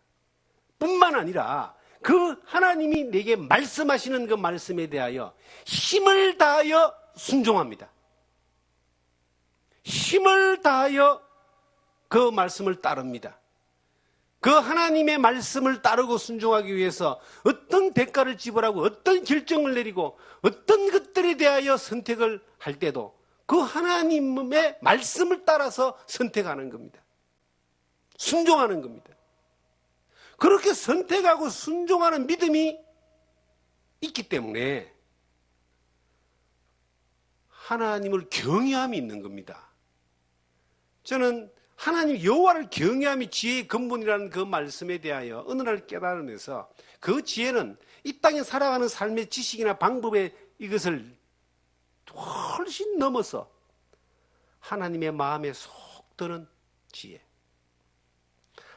뿐만 아니라 그 하나님이 내게 말씀하시는 그 말씀에 대하여 힘을 다하여 순종합니다. 힘을 다하여 그 말씀을 따릅니다. 그 하나님의 말씀을 따르고 순종하기 위해서 어떤 대가를 지불하고 어떤 결정을 내리고 어떤 것들에 대하여 선택을 할 때도 그 하나님의 말씀을 따라서 선택하는 겁니다. 순종하는 겁니다. 그렇게 선택하고 순종하는 믿음이 있기 때문에 하나님을 경외함이 있는 겁니다. 저는 하나님 여호와를 경외함이 지혜의 근본이라는 그 말씀에 대하여 어느 날 깨달으면서 그 지혜는 이 땅에 살아가는 삶의 지식이나 방법에 이것을 훨씬 넘어서 하나님의 마음에 속 드는 지혜,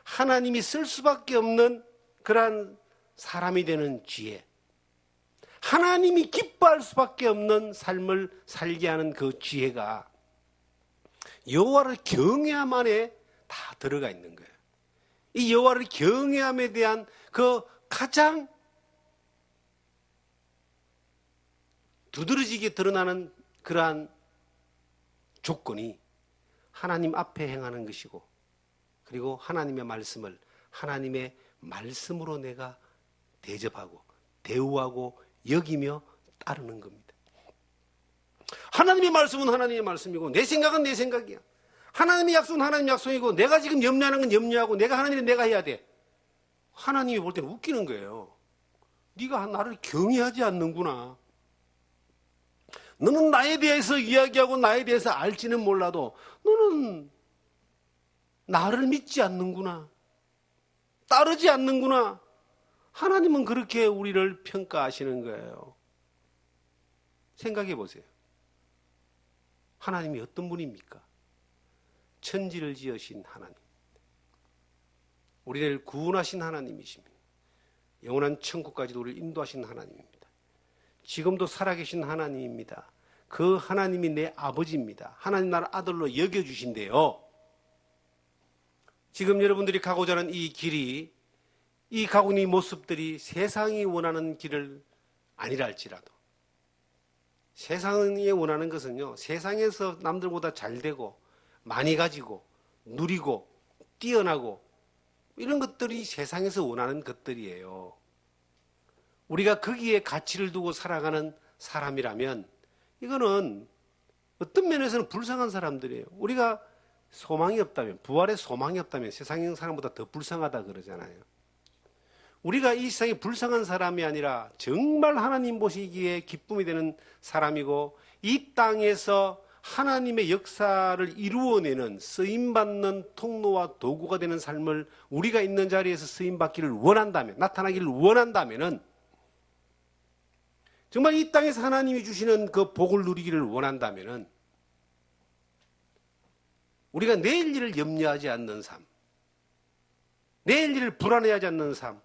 하나님이 쓸 수밖에 없는 그러한 사람이 되는 지혜, 하나님이 기뻐할 수밖에 없는 삶을 살게 하는 그 지혜가 여호와를 경외함 안에 다 들어가 있는 거예요. 이 여호와를 경외함에 대한 그 가장 두드러지게 드러나는 그러한 조건이 하나님 앞에 행하는 것이고 그리고 하나님의 말씀을 하나님의 말씀으로 내가 대접하고 대우하고 여기며 따르는 겁니다. 하나님의 말씀은 하나님의 말씀이고 내 생각은 내 생각이야. 하나님의 약속은 하나님의 약속이고 내가 지금 염려하는 건 염려하고 내가 하는 일은 내가 해야 돼. 하나님이 볼 때는 웃기는 거예요. 네가 나를 경외하지 않는구나. 너는 나에 대해서 이야기하고 나에 대해서 알지는 몰라도 너는 나를 믿지 않는구나. 따르지 않는구나. 하나님은 그렇게 우리를 평가하시는 거예요. 생각해 보세요. 하나님이 어떤 분입니까? 천지를 지으신 하나님. 우리를 구원하신 하나님이십니다. 영원한 천국까지도 우리를 인도하신 하나님입니다. 지금도 살아계신 하나님입니다. 그 하나님이 내 아버지입니다. 하나님 나를 아들로 여겨주신대요. 지금 여러분들이 가고자 하는 이 길이, 이 가고 있는 이 모습들이 세상이 원하는 길을 아니라 할지라도 세상이 원하는 것은요, 세상에서 남들보다 잘되고 많이 가지고 누리고 뛰어나고 이런 것들이 세상에서 원하는 것들이에요. 우리가 거기에 가치를 두고 살아가는 사람이라면 이거는 어떤 면에서는 불쌍한 사람들이에요. 우리가 소망이 없다면, 부활의 소망이 없다면 세상의 사람보다 더 불쌍하다 그러잖아요. 우리가 이 세상에 불쌍한 사람이 아니라 정말 하나님 보시기에 기쁨이 되는 사람이고 이 땅에서 하나님의 역사를 이루어내는 쓰임받는 통로와 도구가 되는 삶을 우리가 있는 자리에서 쓰임받기를 원한다면, 나타나기를 원한다면은 정말 이 땅에서 하나님이 주시는 그 복을 누리기를 원한다면은 우리가 내일 일을 염려하지 않는 삶, 내일 일을 불안해하지 않는 삶,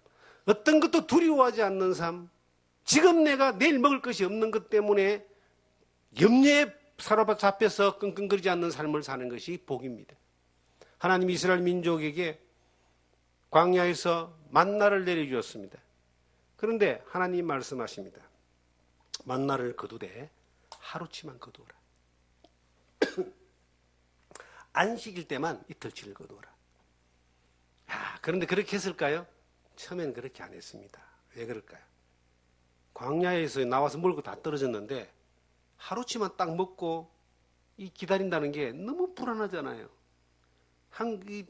어떤 것도 두려워하지 않는 삶, 지금 내가 내일 먹을 것이 없는 것 때문에 염려에 사로잡혀서 끙끙거리지 않는 삶을 사는 것이 복입니다. 하나님이 이스라엘 민족에게 광야에서 만나를 내려주었습니다. 그런데 하나님 말씀하십니다. 만나를 거두되 하루치만 거두어라. 안식일 때만 이틀치를 거두어라. 그런데 그렇게 했을까요? 처음에는 그렇게 안 했습니다. 왜 그럴까요? 광야에서 나와서 먹을 거 다 떨어졌는데 하루치만 딱 먹고 기다린다는 게 너무 불안하잖아요.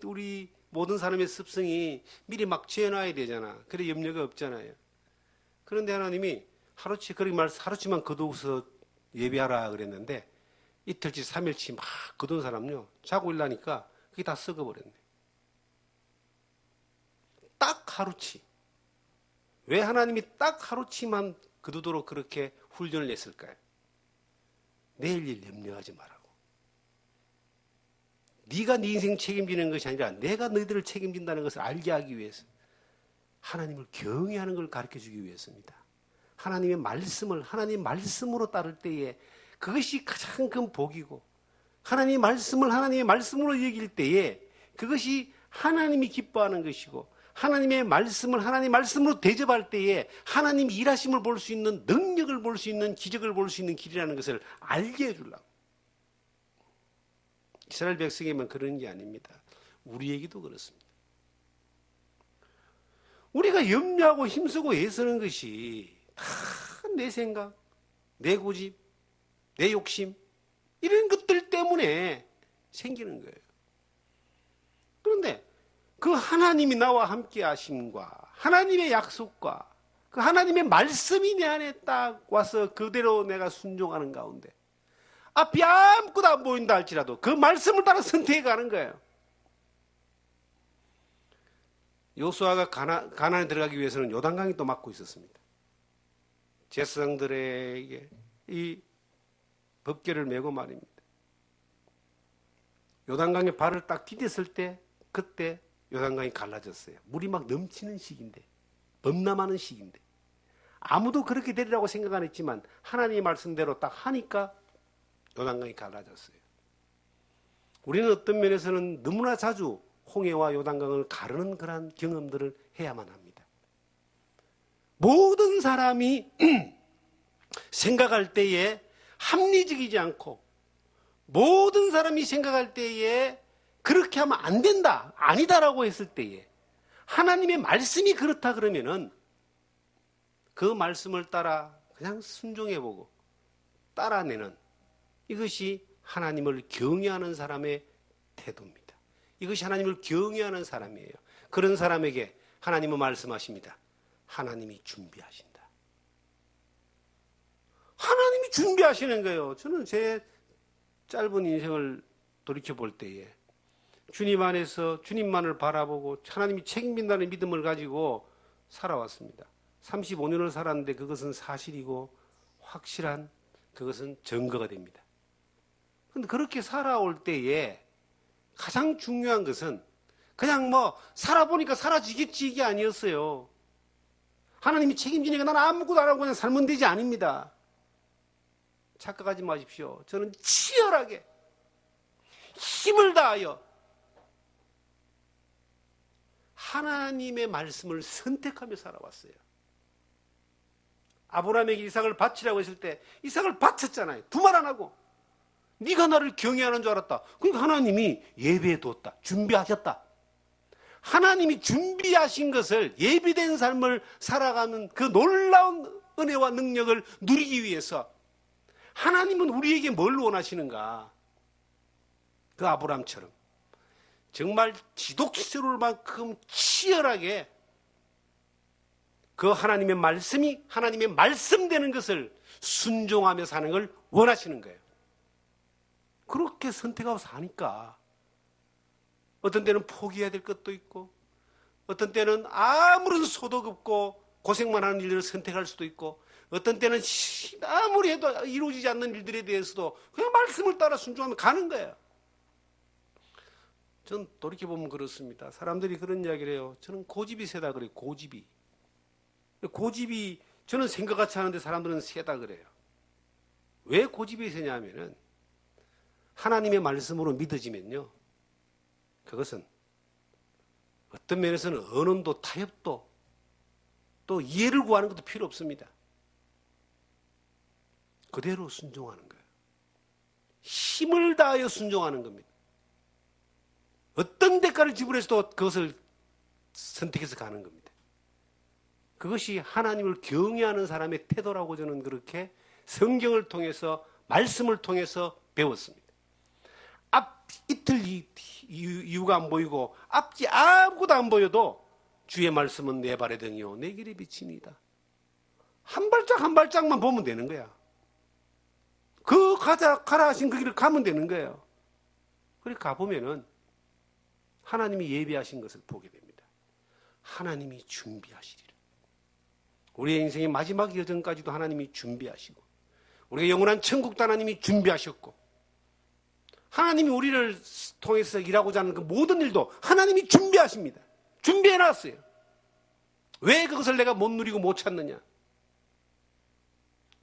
우리 모든 사람의 습성이 미리 막 지어놔야 되잖아. 그래 염려가 없잖아요. 그런데 하나님이 하루치만 거두어서 예배하라 그랬는데 이틀치 3일치 막 거둔 사람요 자고 일라니까 그게 다 썩어버렸네. 딱 하루치. 왜 하나님이 딱 하루치만 거두도록 그렇게 훈련을 냈을까요? 내일 일 염려하지 말라고. 네가 네 인생 책임지는 것이 아니라 내가 너희들을 책임진다는 것을 알게 하기 위해서 하나님을 경외하는 걸 가르쳐주기 위해서입니다. 하나님의 말씀을 하나님 말씀으로 따를 때에 그것이 가장 큰 복이고 하나님의 말씀을 하나님의 말씀으로 여길 때에 그것이 하나님이 기뻐하는 것이고 하나님의 말씀을 하나님의 말씀으로 대접할 때에 하나님이 일하심을 볼 수 있는 능력을 볼 수 있는 기적을 볼 수 있는 길이라는 것을 알게 해주려고. 이스라엘 백성에만 그런 게 아닙니다. 우리에게도 그렇습니다. 우리가 염려하고 힘쓰고 애쓰는 것이 다 내 생각, 내 고집, 내 욕심 이런 것들 때문에 생기는 거예요. 그런데 그 하나님이 나와 함께 하심과 하나님의 약속과 그 하나님의 말씀이 내 안에 딱 와서 그대로 내가 순종하는 가운데 앞이 아무것도 안 보인다 할지라도 그 말씀을 따라 선택해 가는 거예요. 요수아가 가나안에 들어가기 위해서는 요단강이 또 막고 있었습니다. 제사장들에게 이 법궤를 메고 말입니다. 요단강에 발을 딱 디뎠을 때 그때 요단강이 갈라졌어요. 물이 막 넘치는 시기인데 범람하는 시기인데 아무도 그렇게 되리라고 생각 안 했지만 하나님의 말씀대로 딱 하니까 요단강이 갈라졌어요. 우리는 어떤 면에서는 너무나 자주 홍해와 요단강을 가르는 그런 경험들을 해야만 합니다. 모든 사람이 생각할 때에 합리적이지 않고 모든 사람이 생각할 때에 그렇게 하면 안 된다, 아니다라고 했을 때에 하나님의 말씀이 그렇다 그러면은 그 말씀을 따라 그냥 순종해보고 따라내는 이것이 하나님을 경외하는 사람의 태도입니다. 이것이 하나님을 경외하는 사람이에요. 그런 사람에게 하나님은 말씀하십니다. 하나님이 준비하신다. 하나님이 준비하시는 거예요. 저는 제 짧은 인생을 돌이켜볼 때에 주님 안에서 주님만을 바라보고 하나님이 책임진다는 믿음을 가지고 살아왔습니다. 35년을 살았는데 그것은 사실이고 확실한 그것은 증거가 됩니다. 그런데 그렇게 살아올 때에 가장 중요한 것은 그냥 살아보니까 사라지겠지 이게 아니었어요. 하나님이 책임지니까 나는 아무것도 안 하고 그냥 살면 되지 아닙니다. 착각하지 마십시오. 저는 치열하게 힘을 다하여 하나님의 말씀을 선택하며 살아왔어요. 아브라함에게 이삭을 바치라고 했을 때 이삭을 바쳤잖아요. 두말 안 하고. 네가 나를 경외하는 줄 알았다. 그러니까 하나님이 예배해 뒀다. 준비하셨다. 하나님이 준비하신 것을, 예비된 삶을 살아가는 그 놀라운 은혜와 능력을 누리기 위해서 하나님은 우리에게 뭘 원하시는가? 그 아브람처럼 정말 지독스러울만큼 치열하게 그 하나님의 말씀이 하나님의 말씀되는 것을 순종하며 사는 걸 원하시는 거예요. 그렇게 선택하고 사니까 어떤 때는 포기해야 될 것도 있고, 어떤 때는 아무런 소득 없고 고생만 하는 일들을 선택할 수도 있고, 어떤 때는 아무리 해도 이루어지지 않는 일들에 대해서도 그냥 말씀을 따라 순종하며 가는 거예요. 전 돌이켜보면 그렇습니다. 사람들이 그런 이야기를 해요. 저는 고집이 세다 그래요. 고집이 저는 생각같이 하는데 사람들은 세다 그래요. 왜 고집이 세냐면은 하나님의 말씀으로 믿어지면요, 그것은 어떤 면에서는 언론도 타협도 또 이해를 구하는 것도 필요 없습니다. 그대로 순종하는 거예요. 힘을 다하여 순종하는 겁니다. 어떤 대가를 지불해서도 그것을 선택해서 가는 겁니다. 그것이 하나님을 경외하는 사람의 태도라고 저는 그렇게 성경을 통해서, 말씀을 통해서 배웠습니다. 이틀 이유가 안 보이고 앞뒤 아무것도 안 보여도 주의 말씀은 내 발의 등이요 내 길의 빛이니이다. 한 발짝 한 발짝만 보면 되는 거야. 그 가라 하신 그 길을 가면 되는 거예요. 그래 가보면은 하나님이 예비하신 것을 보게 됩니다. 하나님이 준비하시리라. 우리의 인생의 마지막 여정까지도 하나님이 준비하시고, 우리의 영원한 천국도 하나님이 준비하셨고, 하나님이 우리를 통해서 일하고자 하는 그 모든 일도 하나님이 준비하십니다. 준비해놨어요. 왜 그것을 내가 못 누리고 못 찾느냐?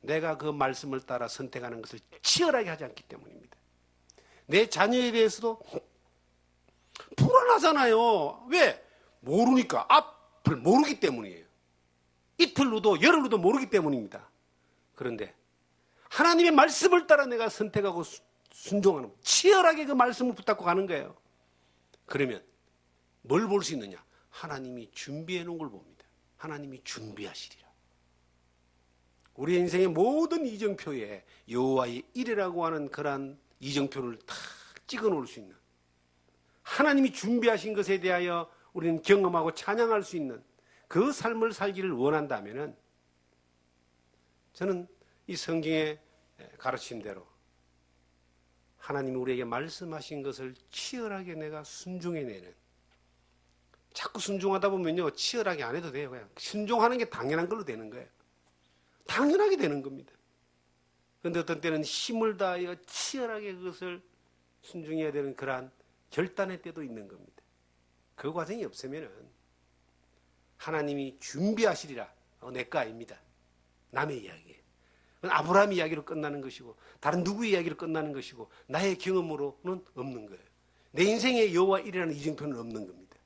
내가 그 말씀을 따라 선택하는 것을 치열하게 하지 않기 때문입니다. 내 자녀에 대해서도 불안하잖아요. 왜? 모르니까. 앞을 모르기 때문이에요. 이틀 후도 열흘 후도 모르기 때문입니다. 그런데 하나님의 말씀을 따라 내가 선택하고 순종하는, 치열하게 그 말씀을 붙잡고 가는 거예요. 그러면 뭘 볼 수 있느냐? 하나님이 준비해 놓은 걸 봅니다. 하나님이 준비하시리라. 우리 인생의 모든 이정표에 여호와의 일이라고 하는 그러한 이정표를 다 찍어 놓을 수 있는, 하나님이 준비하신 것에 대하여 우리는 경험하고 찬양할 수 있는 그 삶을 살기를 원한다면은, 저는 이 성경의 가르침대로 하나님이 우리에게 말씀하신 것을 치열하게 내가 순종해내는, 자꾸 순종하다 보면요 치열하게 안 해도 돼요. 그냥 순종하는 게 당연한 걸로 되는 거예요. 당연하게 되는 겁니다. 그런데 어떤 때는 힘을 다하여 치열하게 그것을 순종해야 되는 그러한 결단의 때도 있는 겁니다. 그 과정이 없으면은 하나님이 준비하시리라, 내 거 아닙니다. 남의 이야기예요. 아브라함 이야기로 끝나는 것이고 다른 누구의 이야기로 끝나는 것이고 나의 경험으로는 없는 거예요. 내 인생의 여호와 일이라는 이정표는 없는 겁니다.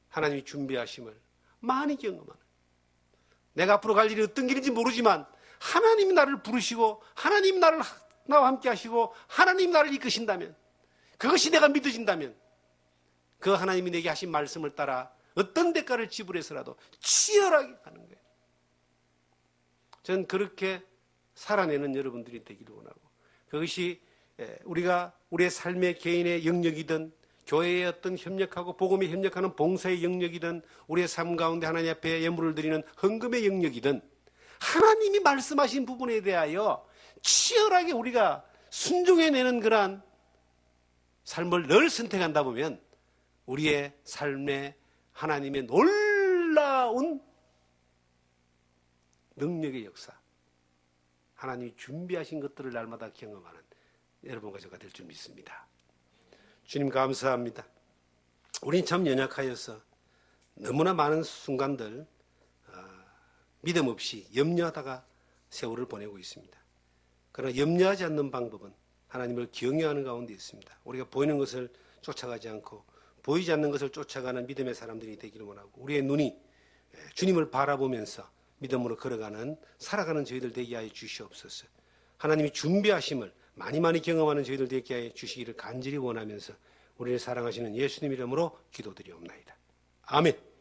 하나님이 준비하심을 많이 경험하는, 내가 앞으로 갈 일이 어떤 길인지 모르지만 하나님이 나를 부르시고 하나님이 나와 함께 하시고 하나님이 나를 이끄신다면, 그것이 내가 믿어진다면 그 하나님이 내게 하신 말씀을 따라 어떤 대가를 지불해서라도 치열하게 가는 거예요. 저는 그렇게 살아내는 여러분들이 되기를 원하고, 그것이 우리가 우리의 삶의 개인의 영역이든 교회의 어떤 협력하고 복음에 협력하는 봉사의 영역이든 우리의 삶 가운데 하나님 앞에 예물을 드리는 헌금의 영역이든 하나님이 말씀하신 부분에 대하여 치열하게 우리가 순종해내는 그러한 삶을 늘 선택한다 보면 우리의 삶에 하나님의 놀라운 능력의 역사, 하나님이 준비하신 것들을 날마다 경험하는 여러분과 저가 될 줄 믿습니다. 주님 감사합니다. 우린 참 연약하여서 너무나 많은 순간들 믿음 없이 염려하다가 세월을 보내고 있습니다. 그러나 염려하지 않는 방법은 하나님을 경외하는 가운데 있습니다. 우리가 보이는 것을 쫓아가지 않고 보이지 않는 것을 쫓아가는 믿음의 사람들이 되기를 원하고, 우리의 눈이 주님을 바라보면서 믿음으로 걸어가는, 살아가는 저희들 되게 하여 주시옵소서. 하나님이 준비하심을 많이 경험하는 저희들 되게 하여 주시기를 간절히 원하면서 우리를 사랑하시는 예수님 이름으로 기도드리옵나이다. 아멘.